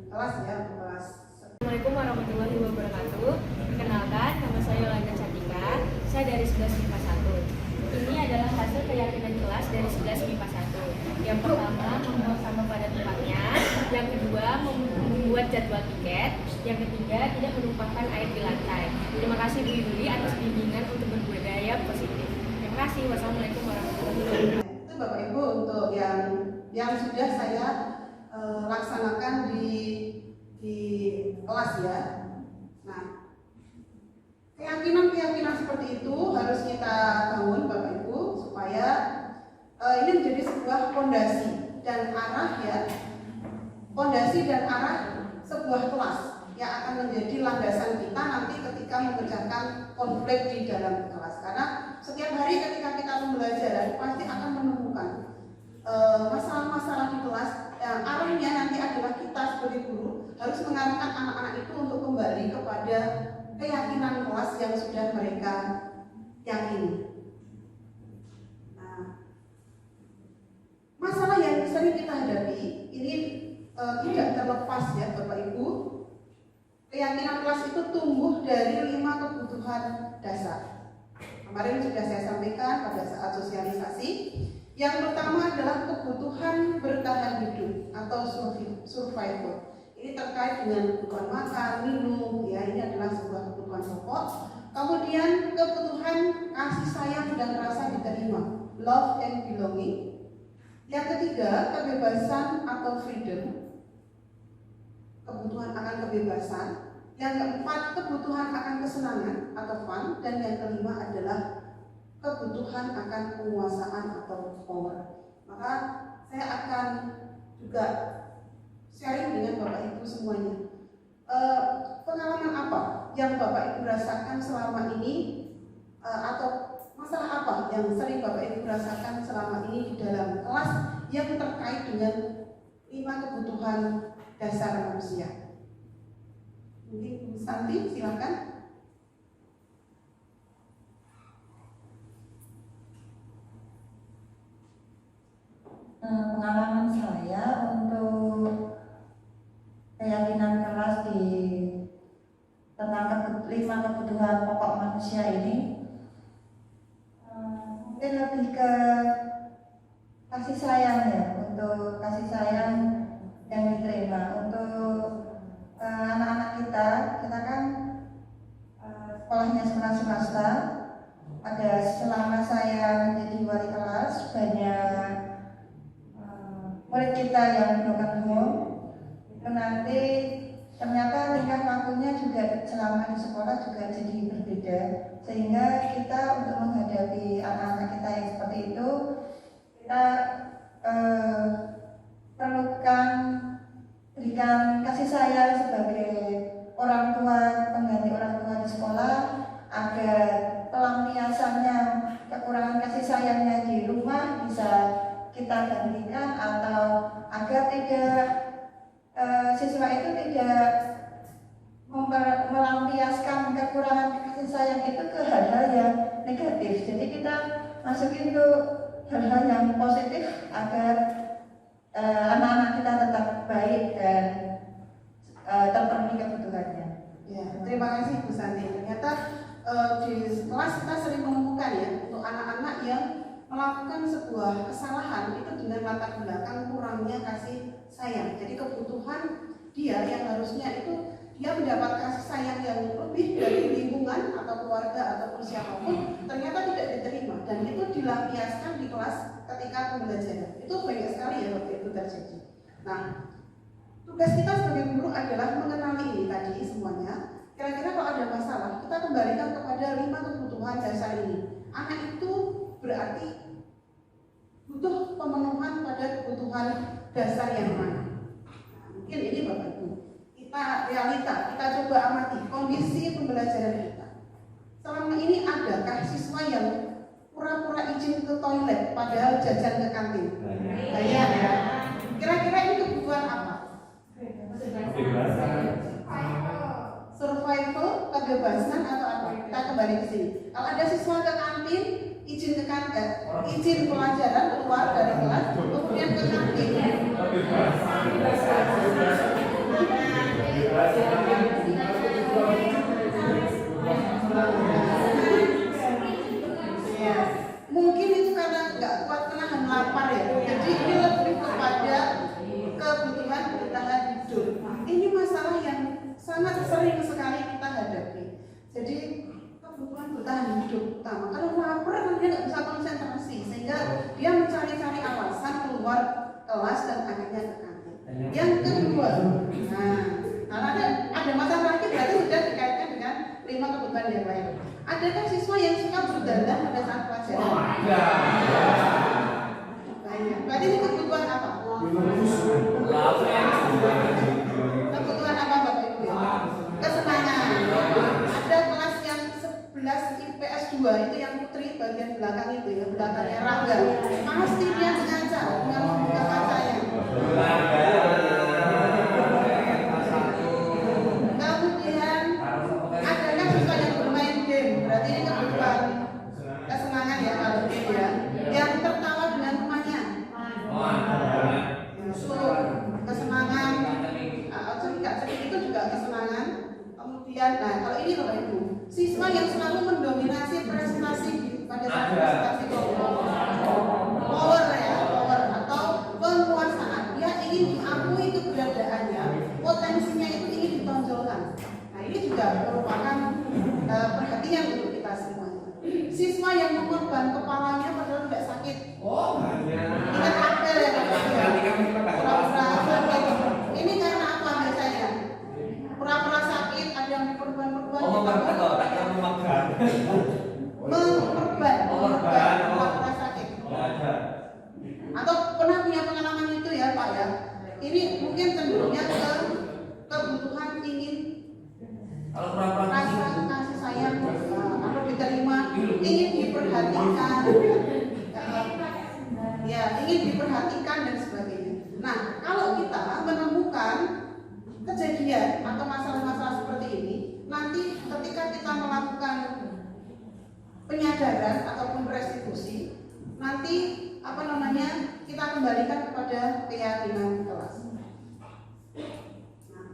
kelas ya, kelas. Assalamualaikum warahmatullahi wabarakatuh. Perkenalkan, nama saya Yolanda Cantika. Saya dari 11 MIPA 1. Ini adalah hasil keyakinan kelas dari 11 MIPA 1. Yang pertama, membuang sampah pada tempatnya. Yang kedua, membuat jadwal piket. Yang ketiga, tidak menumpahkan air di lantai. Terima kasih Bu Yuli atas bimbingan untuk berbudaya positif. Terima kasih. Wassalamualaikum warahmatullahi wabarakatuh. Itu Bapak Ibu untuk yang sudah saya laksanakan di kelas ya. Nah, keyakinan seperti itu harus kita bangun Bapak Ibu supaya ini menjadi sebuah fondasi dan arah ya, fondasi dan arah sebuah kelas yang akan menjadi landasan kita nanti ketika mengerjakan konflik di dalam kelas. Karena setiap hari ketika kita pembelajaran pasti akan menemukan masalah-masalah di kelas. Arahnya nanti adalah kita sebagai guru harus mengarahkan anak-anak itu untuk kembali kepada keyakinan kelas yang sudah mereka yakini. Nah, masalah yang sering kita hadapi ini tidak terlepas ya Bapak Ibu. Keyakinan kelas itu tumbuh dari 5 kebutuhan dasar. Kemarin sudah saya sampaikan pada saat sosialisasi. Yang pertama adalah kebutuhan bertahan hidup atau survival. Ini terkait dengan kebutuhan makan, minum, ya ini adalah sebuah kebutuhan pokok. Kemudian kebutuhan kasih sayang dan rasa diterima, love and belonging. Yang ketiga, kebebasan atau freedom, kebutuhan akan kebebasan. Yang keempat, kebutuhan akan kesenangan atau fun. Dan yang kelima adalah kebutuhan akan penguasaan atau power. Maka saya akan juga sharing dengan Bapak Ibu semuanya. Pengalaman apa yang Bapak Ibu rasakan selama ini, atau masalah apa yang sering Bapak Ibu rasakan selama ini di dalam kelas yang terkait dengan 5 kebutuhan dasar manusia? Mungkin Bu Santi, silakan. Pengalaman saya untuk keyakinan kelas tentang 5 kebutuhan pokok manusia ini mungkin lebih ke kasih sayang ya, untuk kasih sayang yang diterima untuk anak-anak kita kan sekolahnya sekolah swasta. Ada selama saya menjadi wali kelas banyak murid kita yang broken home, itu nanti ternyata tingkat waktunya juga selama di sekolah juga jadi berbeda, sehingga kita untuk menghadapi anak-anak kita yang seperti itu kita perlukan berikan kasih sayang sebagai orang tua, pengganti orang tua di sekolah, agar pelampiasannya kekurangan kasih sayangnya di rumah bisa kita gantikan, atau agar siswa itu tidak melampiaskan kekurangan kasih sayang itu ke hal-hal yang negatif. Jadi kita masukin ke hal-hal yang positif agar anak-anak kita tetap baik dan terpenuhi kebutuhannya. Ya, terima kasih Bu Santi. Ternyata di kelas kita sering menemukan ya, untuk anak-anak yang melakukan sebuah kesalahan itu dengan latar belakang kurangnya kasih sayang. Jadi kebutuhan dia yang harusnya itu dia mendapat kasih sayang yang lebih dari lingkungan atau keluarga ataupun siapapun, ternyata tidak diterima, dan itu dilampiaskan di kelas ketika pembelajaran. Itu banyak sekali ya waktu itu terjadi. Nah, tugas kita sebagai guru adalah mengenali ini tadi semuanya. Kira-kira kalau ada masalah, kita kembalikan kepada 5 kebutuhan dasar ini. Anak itu berarti butuh pemenuhan pada kebutuhan dasar yang mana. Nah, mungkin ini Bapak Ibu, kita realita, kita coba amati kondisi pembelajaran kita. Selama ini adakah siswa yang pura-pura izin ke toilet padahal jajan ke kantin? Banyak ya. Kira-kira ini kebutuhan apa? Survival, kebebasan atau apa? Kita kembali ke sini. Kalau ada siswa ke kantin, izin ke kantin, izin pelajaran keluar dari kelas, kemudian ke kantin. Mungkin itu karena nggak kuat menahan lapar ya. Jadi ini lebih kepada kebutuhan bertahan hidup. Ini masalah yang sangat sering sekali kita hadapi. Jadi kebutuhan bertahan hidup utama. Kalau lapar kan dia nggak bisa konsentrasi, sehingga dia mencari-cari alasan keluar kelas dan akhirnya ke kantin. Yang kedua, nah ada masalah lagi berarti sudah dikaitkan dengan 5 kebutuhan yang lain. Adakah siswa yang suka berdandan pada saat pelajaran? Banyak. Berarti ini kebutuhan apa? Kebutuhan apa Bapak Ibu? Kesenangan. Ada kelas yang 11 IPS 2 itu yang putri bagian belakang itu ya, belakangnya Rangga. Pasti dia mengaca dengan membuka kacanya. Kemudian adakah siswa yang bermain game? Berarti ini kebutuhan kesenangan ya kalau game ya. Yang tertawa dengan temannya. Kesenangan. Cerita itu juga kesenangan. Kemudian, nah kalau ini Bapak Ibu, siswa yang selalu mendominasi prestasi pada saat prestasi power ya, power atau penguasaan. Dia ingin diakui keberadaannya, potensinya itu ingin ditonjolkan. Nah ini juga merupakan perhatian untuk kita semua. Siswa yang mengorban kepalanya padahal tidak sakit. Ingat akal ya pura-pura sakit. Ini karena apa biasanya? Pura-pura sakit, ada yang diperban-perban. Memperban pura-pura sakit. Atau pernah punya pengalaman itu ya Pak ya? Ini mungkin cenderungnya ke kebutuhan ingin rasa kasih sayang atau diterima, ingin diperhatikan, ya ingin diperhatikan dan sebagainya. Nah kalau kita menemukan kejadian atau masalah-masalah seperti ini, nanti ketika kita melakukan penyadaran ataupun restitusi, nanti kita kembalikan kepada keyakinan kelas. Nah,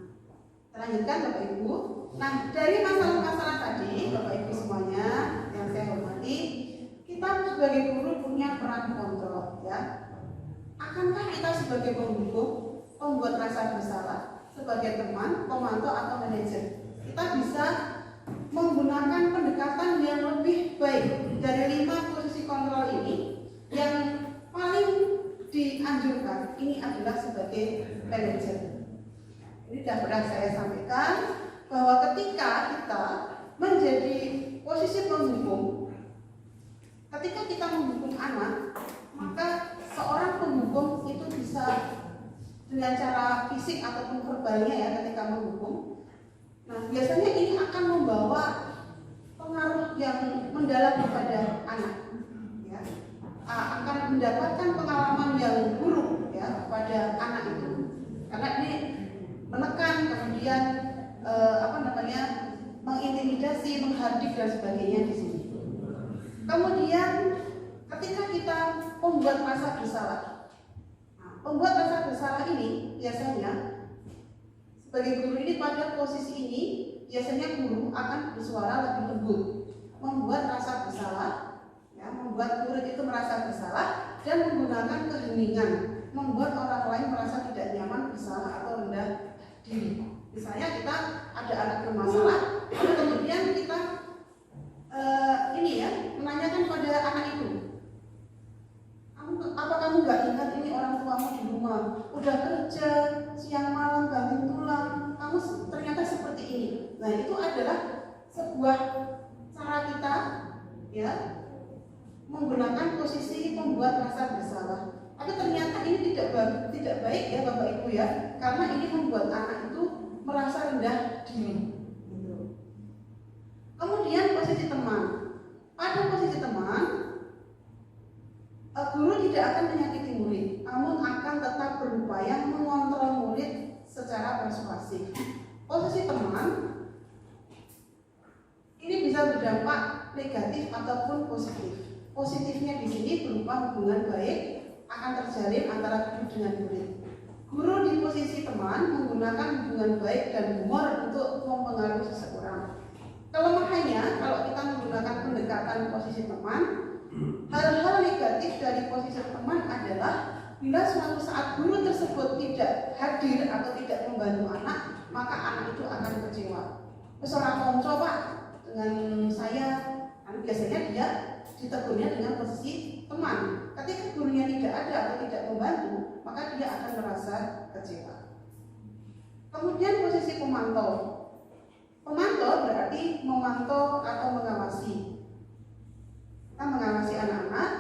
lanjutkan Bapak Ibu. Nah, dari masalah-masalah tadi, Bapak Ibu semuanya yang saya hormati, kita sebagai guru punya peran kontrol, ya. Akankah kita sebagai pembuku, pembuat rasa bersalah, sebagai teman, pemantau atau manajer, kita bisa menggunakan pendekatan yang lebih baik dari 5 posisi kontrol ini? Yang paling dianjurkan ini adalah sebagai manajer. Ini sudah pernah saya sampaikan bahwa ketika kita menjadi posisi penghukum, ketika kita menghukum anak, maka seorang penghukum itu bisa dengan cara fisik ataupun verbalnya ya ketika menghukum. Nah, biasanya ini akan membawa pengaruh yang mendalam kepada anak, ya. Akan mendapatkan pengalaman yang buruk ya kepada anak itu, karena ini menekan, kemudian mengintimidasi, menghardik dan sebagainya di sini. Kemudian ketika kita membuat rasa bersalah, pembuat rasa bersalah ini biasanya sebagai guru ini pada posisi ini biasanya guru akan bersuara lebih lembut, membuat rasa bersalah, ya, membuat murid itu merasa bersalah dan menggunakan keheningan, membuat orang lain merasa tidak nyaman, bersalah atau rendah diri. Misalnya kita ada anak bermasalah, lalu kemudian kita menanyakan pada anak itu, apa kamu nggak ingat ini orang tuamu di rumah udah kerja siang malam banting tulang, kamu ternyata seperti ini. Nah itu adalah sebuah cara kita ya menggunakan posisi membuat rasa bersalah. Tapi ternyata ini tidak baik ya Bapak Ibu ya, karena ini membuat anak itu merasa rendah diri. Kemudian posisi teman. Pada posisi teman pasif. Posisi teman ini bisa berdampak negatif ataupun positif. Positifnya di sini berupa hubungan baik akan terjalin antara guru dengan murid. Guru di posisi teman menggunakan hubungan baik dan humor untuk mempengaruhi seseorang. Kelemahannya kalau kita menggunakan pendekatan posisi teman, hal-hal negatif dari posisi teman adalah bila suatu saat guru tersebut tidak hadir atau tidak membantu anak, maka anak itu akan kecewa. Seorang konco Pak dengan saya, biasanya dia ditegurnya dengan posisi teman. Ketika gurunya tidak ada atau tidak membantu, maka dia akan merasa kecewa. Kemudian posisi pemantau. Pemantau berarti memantau atau mengawasi. Kita mengawasi anak-anak.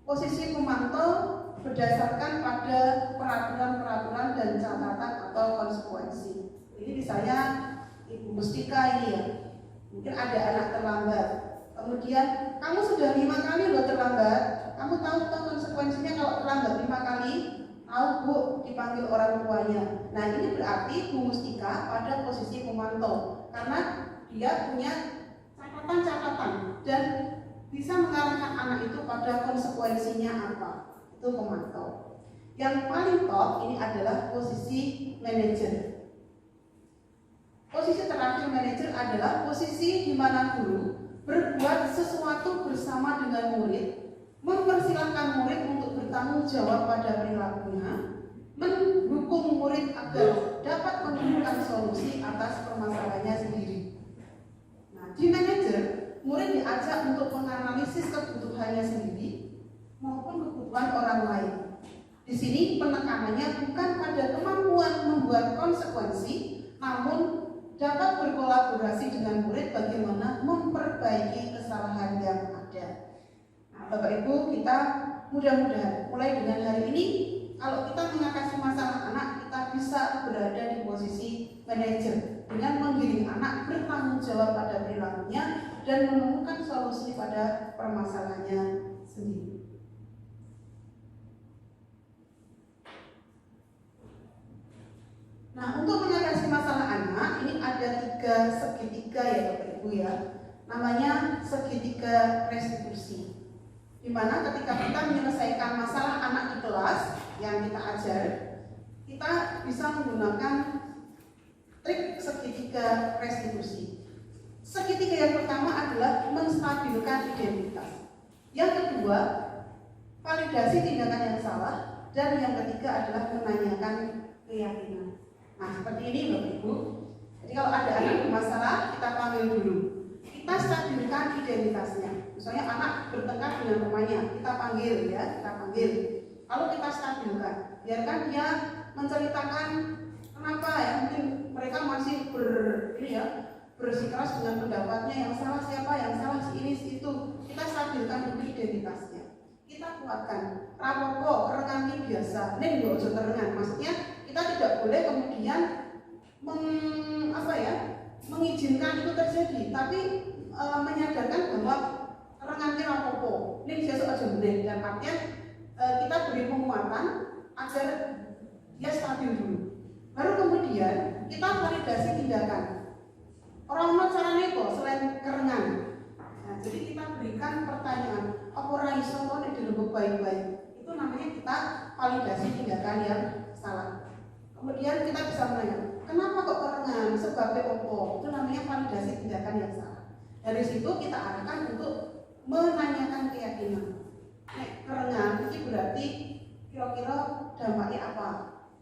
Posisi pemantau berdasarkan pada peraturan-peraturan dan catatan atau konsekuensi. Ini misalnya Ibu Mustika ini ya, mungkin ada anak terlambat. Kemudian kamu sudah 5 kali loh terlambat. Kamu tahu konsekuensinya kalau terlambat 5 kali? Tahu Bu, dipanggil orang tuanya. Nah ini berarti Bu Mustika pada posisi pemantau, karena dia punya catatan-catatan dan bisa mengarahkan anak itu pada konsekuensinya apa. Itu pemantau. Yang paling top ini adalah posisi manajer. Posisi terakhir manajer adalah posisi di mana guru berbuat sesuatu bersama dengan murid, mempersilahkan murid untuk bertanggung jawab pada perilakunya, mendukung murid agar dapat menemukan solusi atas permasalahannya sendiri. Nah, di manajer, murid diajak untuk menganalisis kebutuhannya sendiri maupun kebutuhan orang lain. Di sini penekanannya bukan pada kemampuan membuat konsekuensi, namun dapat berkolaborasi dengan murid bagaimana memperbaiki kesalahan yang ada. Nah, Bapak Ibu, kita mudah-mudahan mulai dengan hari ini, kalau kita mengatasi masalah anak, kita bisa berada di posisi manajer dengan menggiring anak bertanggung jawab pada perilakunya dan menemukan solusi pada permasalahannya sendiri. Nah, untuk mengatasi masalah anak, ini ada 3 segitiga ya Bapak Ibu ya. Namanya segitiga restitusi. Di mana ketika kita menyelesaikan masalah anak di kelas yang kita ajar, kita bisa menggunakan trik segitiga restitusi. Segitiga yang pertama adalah menstabilkan identitas. Yang kedua, validasi tindakan yang salah, dan yang ketiga adalah menanyakan keyakinan. Nah, seperti ini Bapak Ibu. Jadi kalau ada anak bermasalah, kita panggil dulu. Kita stabilkan identitasnya. Misalnya anak bertengkar dengan temannya, kita panggil ya, kita panggil. Kalau kita stabilkan, biarkan dia menceritakan kenapa ya, mungkin mereka masih bersikeras dengan pendapatnya, yang salah siapa, yang salah si ini, si itu. Kita stabilkan dulu identitasnya. Kita kuatkan. Rapopo, kerengan biasa. Ini nggak usah kerengan. Maksudnya kita tidak boleh kemudian mengizinkan itu terjadi, tapi menyadarkan bahwa kerengannya rapopo. Ini bisa aja benar. Dan artinya kita beri penguatan agar dia stabil dulu. Baru kemudian kita validasi tindakan. Orang mau caranya kok selain kerengan. Nah, jadi kita berikan pertanyaan, apa ora iso to nek dilebok baik-baik. Itu namanya kita validasi tindakan yang salah. Kemudian kita bisa menanya, kenapa kok kerengan? Sebabnya opo? Itu namanya validasi tindakan yang salah. Dari situ kita arahkan untuk menanyakan keyakinan. Nek kerengan itu berarti kira-kira dampaknya apa?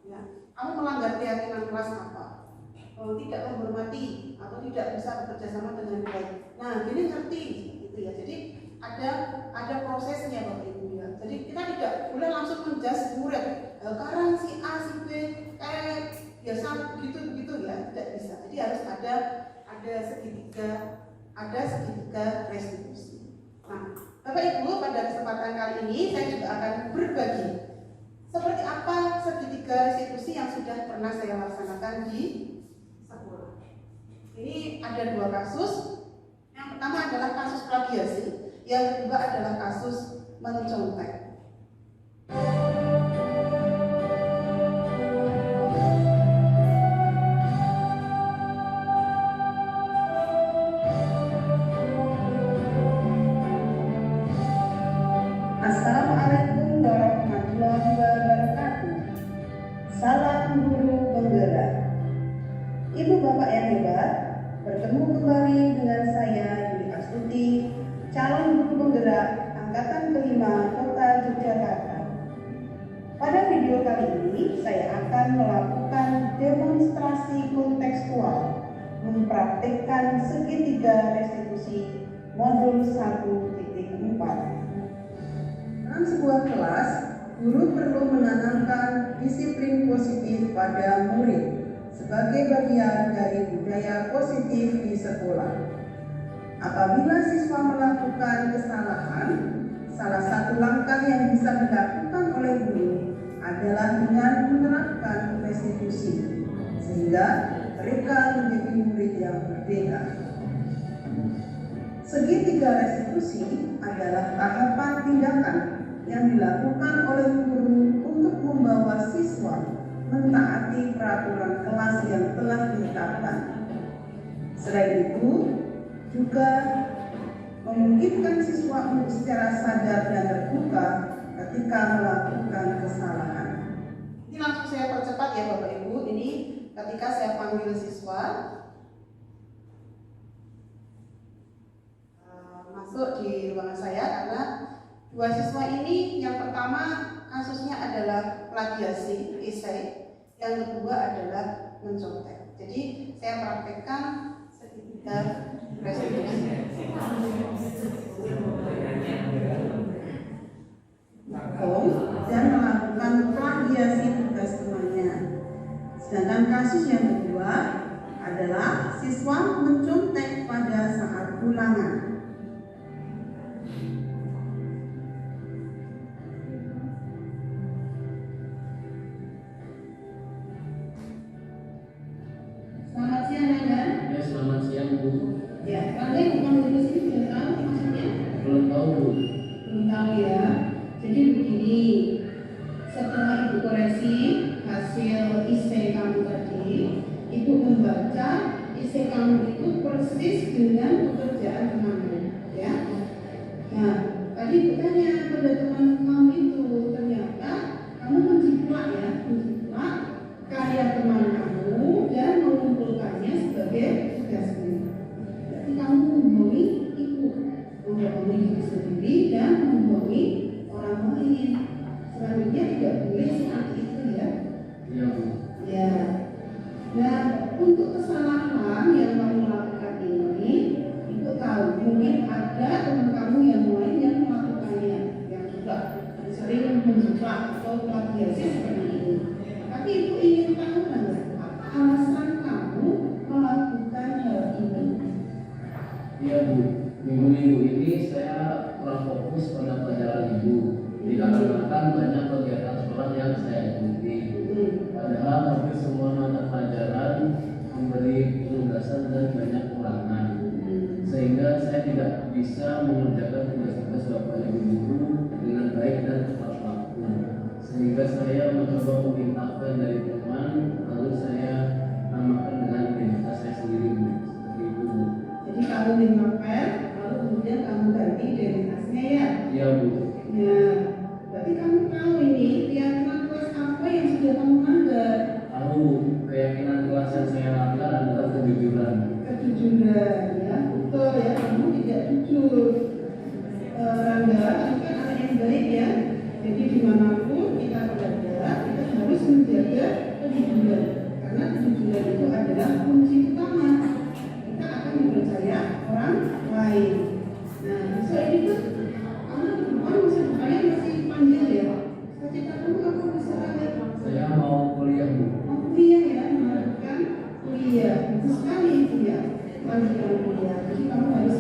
Ya, kamu melanggar keyakinan kelas apa? Tidak menghormati atau tidak bisa bekerja sama dengan baik. Nah, jadi ngerti gitu ya. Jadi ada prosesnya Bapak Ibu ya. Jadi kita tidak boleh langsung menjudge murid. Sekarang si A, si B, biasa begitu ya, tidak bisa. Jadi harus ada segitiga restitusi. Nah, Bapak Ibu, pada kesempatan kali ini saya juga akan berbagi seperti apa segitiga restitusi yang sudah pernah saya laksanakan di sekolah. Ini ada 2 kasus. Yang pertama adalah kasus plagiasi, yang kedua adalah kasus mencontek. Bapak yang hebat, bertemu kembali dengan saya Yuli Astuti, calon guru penggerak Angkatan Kelima Kota Yogyakarta. Pada video kali ini, saya akan melakukan demonstrasi kontekstual mempraktikkan segitiga restitusi modul 1.4. Dalam sebuah kelas, guru perlu menanamkan disiplin positif pada murid sebagai bagian dari budaya positif di sekolah. Apabila siswa melakukan kesalahan, salah satu langkah yang bisa dilakukan oleh guru adalah dengan menerapkan restitusi, sehingga mereka menjadi murid yang merdeka. Segitiga restitusi adalah tahapan tindakan yang dilakukan oleh guru untuk membawa siswa mentaati peraturan kelas yang telah ditetapkan. Selain itu, juga memungkinkan siswa untuk secara sadar dan terbuka ketika melakukan kesalahan. Ini langsung saya percepat ya Bapak Ibu. Ini ketika saya panggil siswa masuk di ruangan saya, karena dua siswa ini yang pertama kasusnya adalah plagiasi esai, yang kedua adalah mencontek. Jadi saya praktekkan segitiga restitusi. Dan melakukan plagiasi tugas temannya. Sedangkan kasus yang kedua adalah siswa mencontek pada saat ulangan. Selamat siang, Nanda. Ya, selamat siang, Bu. Ya, kalian bukan di sini sudah tahu maksudnya? Belum tahu, Bu. Belum tahu ya. Jadi begini, setelah Ibu koreksi hasil IC kamu tadi, Ibu membaca IC kamu itu persis dengan pekerjaan temanmu, ya. Nah, tadi Ibu tanya pada teman kamu itu, ternyata kamu menjiplak karya teman kamu dan mengumpulkannya sebagai tugasmu. Jadi kamu membohongi Ibu, membohongi diri sendiri dan membohongi orang lain. Selanjutnya tidak boleh seperti itu ya. Iya, Bu. Ya. Nah, untuk kesalahan yang kamu lakukan ini, Ibu tahu mungkin ada teman kamu yang lain yang melakukannya, yang juga sering menjiplak atau plagiasi seperti ini. Tapi Ibu ingin tahu nggak apa alasan kamu melakukan hal ini? Iya, Bu. Minggu-minggu ini saya kurang fokus pada pelajaran Ibu. Dikarenakan banyak kegiatan sekolah yang saya ikuti. Padahal hampir semua mata pelajaran memberi penugasan dan banyak ulangan. Sehingga saya tidak bisa mengerjakan tugas-tugas Bapak Ibu guru dengan baik dan tepat waktu. Sehingga saya mencoba memintakan dari teman, lalu saya namakan dengan identitas saya sendiri, Bu. Seperti itu, Bu. Jadi kamu mintakan, lalu kemudian kamu ganti identitasnya ya? Iya, Bu. Ya, berarti kamu tahu ini keyakinan kelas apa yang sudah kamu langgar? Tahu, keyakinan kelas yang saya langgar adalah kejujuran. Kejujuran, ya, betul ya, kamu tidak jujur. Rangga, kamu kan anak yang baik ya. Jadi dimanapun kita berada, kita harus menjaga kejujuran. Karena kejujuran itu adalah kunci utama. Kita akan mempercaya orang lain. Nah, so ini tuh masa depannya masih panjang ya Pak. Cita-cita kamu apa masa depan? Saya mau kuliah, Bu. Mau kuliah ya, melakukan kuliah. Bagus sekali itu ya, lanjutkan kuliah. Jadi kamu harus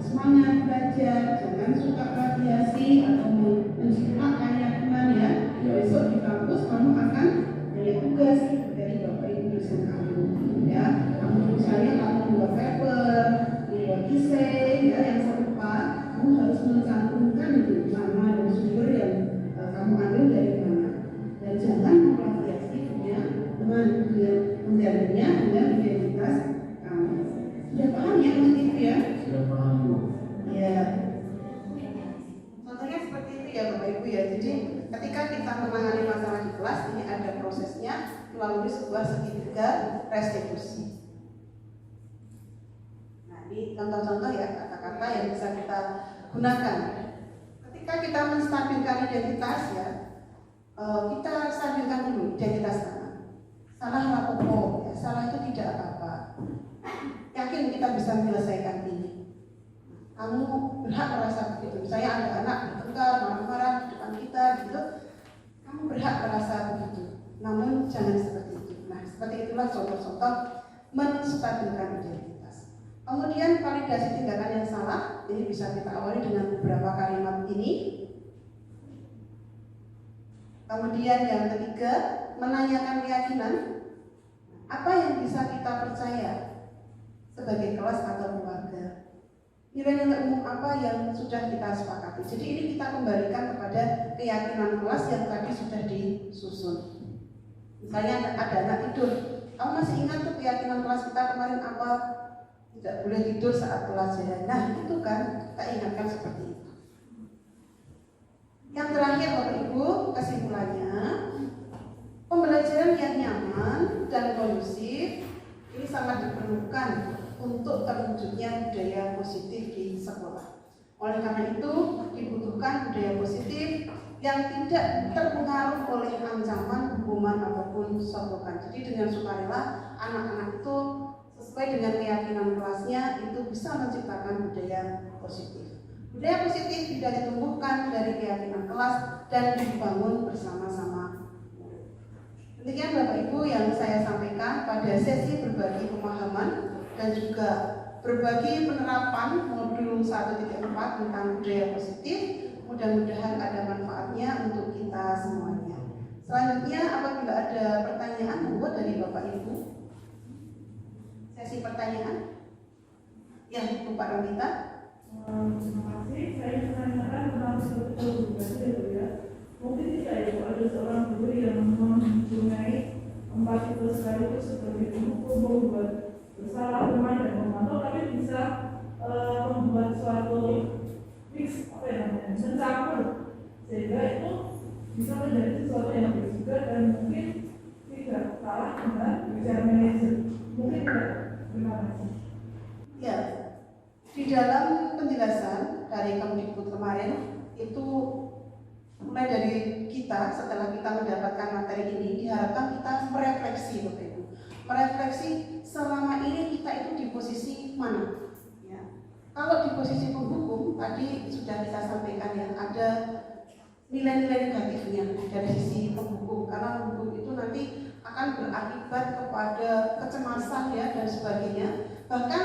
semangat belajar, jangan suka plagiasi atau menjiplak karya teman ya. Besok di kampus kamu akan banyak tugas dari Bapak Ibu dosen kamu. Ya, kamu misalnya kamu membuat paper, membuat essay ya yang serupa, kamu harus mencantumkan itu nama dan sumber yang kamu ambil dari mana, dan jangan memplagiasi punya teman yang menjadinya dengan identitas kamu. Sudah paham ya Mas itu ya? Sudah paham, Bu. Ya. Contohnya seperti itu ya Bapak Ibu ya. Jadi ketika kita menangani masalah di kelas, ini ada prosesnya melalui sebuah segitiga ketiga restitusi. Nah, ini contoh-contoh ya kata-kata yang bisa kita gunakan. Ketika kita menstabilkan identitas ya, kita stabilkan dulu identitas anak. Salah apa-apa, ya, salah itu tidak apa-apa. Yakin kita bisa menyelesaikan ini. Kamu berhak merasa begitu. Misalnya ada anak bertengkar, marah-marah di depan kita gitu, kamu berhak merasa begitu. Namun jangan seperti itu. Nah, seperti itulah contoh-contoh menstabilkan identitas. Kemudian validasi tindakan yang salah, ini bisa kita awali dengan beberapa kalimat ini. Kemudian yang ketiga, menanyakan keyakinan. Apa yang bisa kita percaya sebagai kelas atau keluarga? Nilai-nilai umum apa yang sudah kita sepakati? Jadi ini kita kembalikan kepada keyakinan kelas yang tadi sudah disusun. Misalnya ada anak tidur, kamu masih ingat tuh keyakinan kelas kita kemarin apa? Tidak boleh tidur saat pelajaran. Nah itu kan kita ingatkan seperti itu. Yang terakhir Bapak Ibu, kesimpulannya, pembelajaran yang nyaman dan kondusif ini sangat diperlukan untuk terwujudnya budaya positif di sekolah. Oleh karena itu dibutuhkan budaya positif yang tidak terpengaruh oleh ancaman, hukuman ataupun sogokan. Jadi dengan sukarela anak-anak itu sesuai dengan keyakinan kelasnya itu bisa menciptakan budaya positif. Budaya positif tidak ditumbuhkan dari keyakinan kelas dan dibangun bersama-sama. Demikian Bapak Ibu yang saya sampaikan pada sesi berbagi pemahaman dan juga berbagi penerapan modul 1.4 tentang budaya positif. Mudah-mudahan ada manfaatnya untuk kita semuanya. Selanjutnya apabila ada pertanyaan monggo dari Bapak Ibu. Sesi pertanyaan. Ya, Bu Pak Ramita. Terima kasih. Saya menanyakan tentang betul ya. Mungkin tidak ya, ada seorang guru yang mempunyai 4 tipe sekaligus seperti hukum, membuat bersalah, teman dan memantau, tapi bisa membuat suatu mix apa ya namanya, mencampur, sehingga itu bisa menjadi sesuatu yang berbeda dan mungkin tidak kalah dengan ujian manajer. Mungkin tidak. Terima kasih. Ya, di dalam penjelasan dari Kemdikbud kemarin itu mulai dari kita setelah kita mendapatkan materi ini diharapkan kita merefleksi Bapak Ibu. Merefleksi selama ini kita itu di posisi mana? Ya. Kalau di posisi penghukum tadi sudah kita sampaikan ya, ada nilai-nilai negatifnya dari sisi penghukum karena penghukum itu nanti akan berakibat kepada kecemasan ya dan sebagainya. Bahkan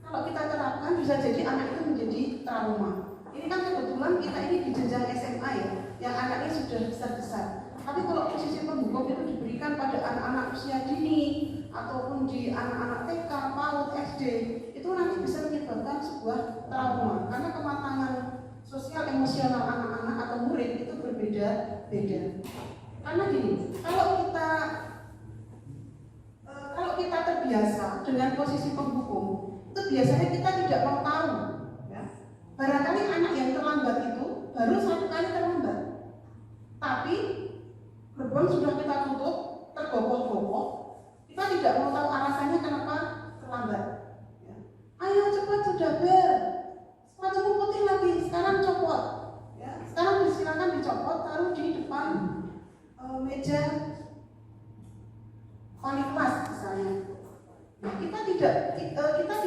kalau kita terapkan bisa jadi anak itu menjadi trauma. Ini kan kebetulan kita ini di jenjang SMA ya, yang anaknya sudah besar-besar. Tapi kalau posisi penghukum itu diberikan pada anak-anak usia dini ataupun di anak-anak TK, PAUD, SD, itu nanti bisa menyebabkan sebuah trauma karena kematangan sosial emosional anak-anak atau murid itu berbeda-beda. Karena gini, kalau kita terbiasa dengan posisi penghukum, itu biasanya kita tidak mau tahu. Barangkali anak yang terlambat itu baru 1 kali terlambat, tapi gerbang sudah kita tutup, tergopoh-gopoh, kita tidak mau tahu alasannya kenapa terlambat. Ya. Ayo cepat sudah bel, sepatumu putih lagi, sekarang copot. Ya. Sekarang silakan dicopot, taruh di depan meja wali kelas misalnya. Nah, kita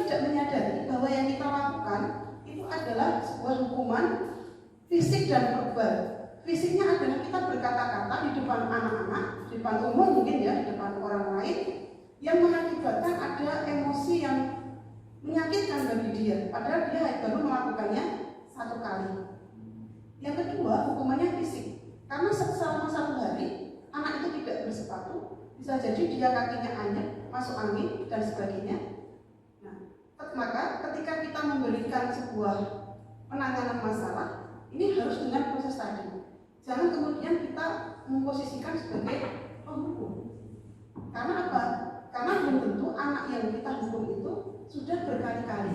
tidak menyadari bahwa yang kita lakukan itu adalah sebuah hukuman fisik dan verbal. Fisiknya adalah kita berkata-kata di depan anak-anak, di depan umum mungkin ya, di depan orang lain, yang mengakibatkan ada emosi yang menyakitkan bagi dia, padahal dia baru melakukannya 1 kali. Yang kedua, hukumannya fisik, karena selama 1 hari anak itu tidak bersepatu, bisa jadi dia kakinya anyep, masuk angin dan sebagainya. Maka ketika kita memberikan sebuah penanganan masalah, ini harus dengan proses tadi. Jangan kemudian kita memposisikan sebagai penghukum. Karena apa? Karena belum tentu anak yang kita hukum itu sudah berkali-kali.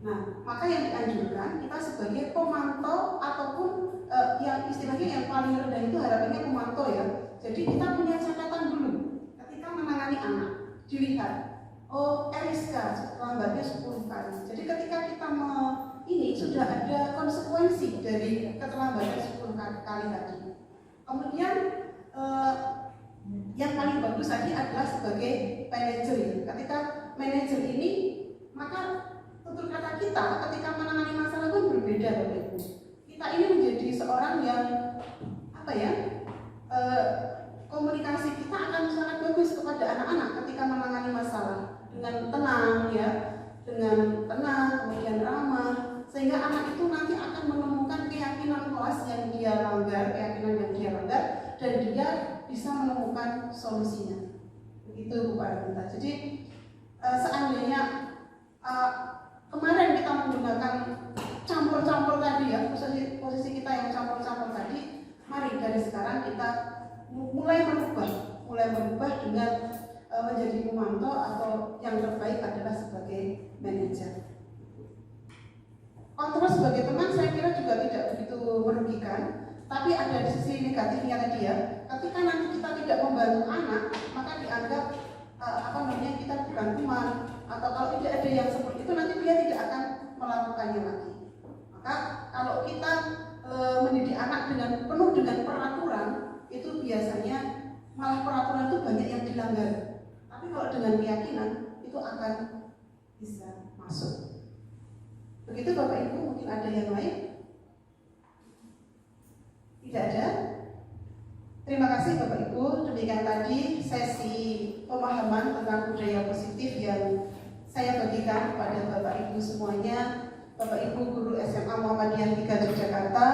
Nah, maka yang dianjurkan kita sebagai pemantau ataupun yang istilahnya yang paling rendah itu harapannya pemantau ya. Jadi kita punya catatan dulu. Ketika menangani anak, dilihat, oh RSK lambatnya 10 kali. Jadi ketika kita ini sudah ada konsekuensi dari keterlambatan 10 kali tadi. Kemudian yang paling bagus tadi adalah sebagai manajer. Ketika manajer ini, maka tutur kata kita ketika menangani masalah pun berbeda, Bapak Ibu. Kita ini menjadi seorang yang komunikasi kita akan sangat bagus kepada anak-anak ketika menangani masalah dengan tenang, ya, dengan tenang, kemudian ramah, sehingga anak itu nanti akan menemukan keyakinan kelas yang dia langgar, dan dia bisa menemukan solusinya. Begitu Bu Parita. Jadi seandainya kemarin kita menggunakan campur-campur tadi, ya, posisi kita yang campur-campur tadi, mari dari sekarang kita mulai merubah dengan menjadi pemantau atau yang terbaik adalah sebagai manajer. Kontrol sebagai teman saya kira juga tidak begitu merugikan, tapi ada sisi negatifnya tadi, ya. Ketika nanti kita tidak membantu anak, maka dianggap kita bukan teman, atau kalau tidak ada yang seperti itu nanti dia tidak akan melakukannya lagi. Maka kalau kita mendidik anak penuh dengan peraturan, itu biasanya malah peraturan itu banyak yang dilanggar. Tapi kalau dengan keyakinan itu akan bisa masuk. Begitu Bapak Ibu, mungkin ada yang lain? Tidak ada? Terima kasih Bapak Ibu. Demikian tadi sesi pemahaman tentang budaya positif yang saya bagikan kepada Bapak Ibu semuanya, Bapak Ibu guru SMA Muhammadiyah 3 Yogyakarta,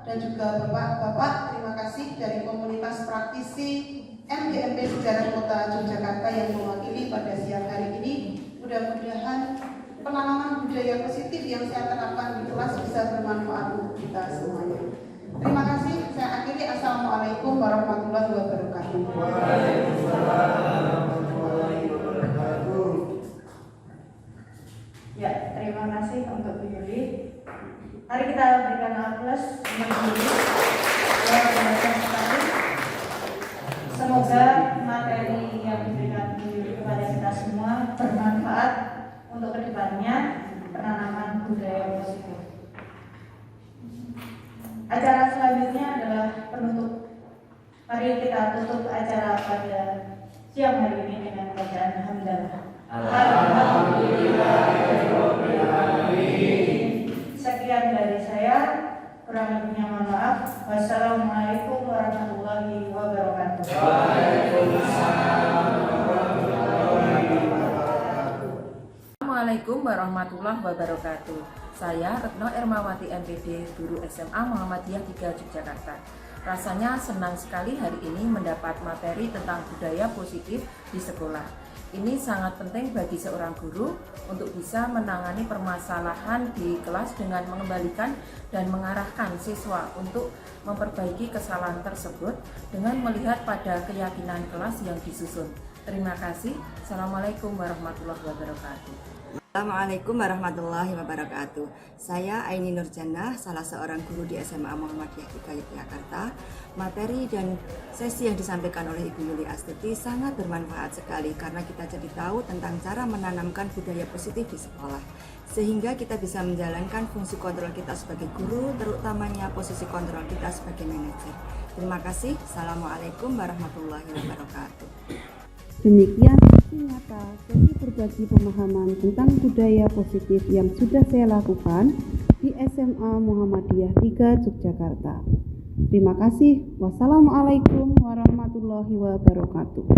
dan juga Bapak-Bapak, terima kasih dari komunitas praktisi MGMP Sejarah Kota Yogyakarta yang mewakili pada siang hari ini. Mudah-mudahan penanaman budaya positif yang saya terapkan di kelas bisa bermanfaat untuk kita semuanya. Terima kasih. Saya akhiri. Assalamualaikum warahmatullahi wabarakatuh. Ya, terima kasih untuk Bu Yuli. Mari kita berikan aplaus untuk Bu Yuli. Luar biasa sekali. Semoga materi yang diberikan Bu Yuli kepada kita semua bermanfaat untuk kedepannya penanaman budaya positif. Acara selanjutnya adalah penutup. Mari kita tutup acara pada siang hari ini dengan bacaan hamdalah. Alhamdulillahirobbilalamin. Sekian dari saya, kurang lebihnya mohon maaf. Wassalamualaikum warahmatullahi wabarakatuh. Assalamualaikum warahmatullahi wabarakatuh. Saya Retno Ermawati MPD, guru SMA Muhammadiyah 3 Yogyakarta. Rasanya senang sekali hari ini mendapat materi tentang budaya positif di sekolah. Ini sangat penting bagi seorang guru untuk bisa menangani permasalahan di kelas dengan mengembalikan dan mengarahkan siswa untuk memperbaiki kesalahan tersebut dengan melihat pada keyakinan kelas yang disusun. Terima kasih. Assalamualaikum warahmatullahi wabarakatuh. Assalamualaikum warahmatullahi wabarakatuh. Saya Aini Nurjannah, salah seorang guru di SMA Muhammadiyah 3 Yogyakarta. Materi dan sesi yang disampaikan oleh Ibu Yuli Astuti sangat bermanfaat sekali karena kita jadi tahu tentang cara menanamkan budaya positif di sekolah, sehingga kita bisa menjalankan fungsi kontrol kita sebagai guru, terutamanya posisi kontrol kita sebagai manajer. Terima kasih. Assalamualaikum warahmatullahi wabarakatuh. Demikian nyata sesi berbagi pemahaman tentang budaya positif yang sudah saya lakukan di SMA Muhammadiyah 3 Yogyakarta. Terima kasih. Wassalamualaikum warahmatullahi wabarakatuh.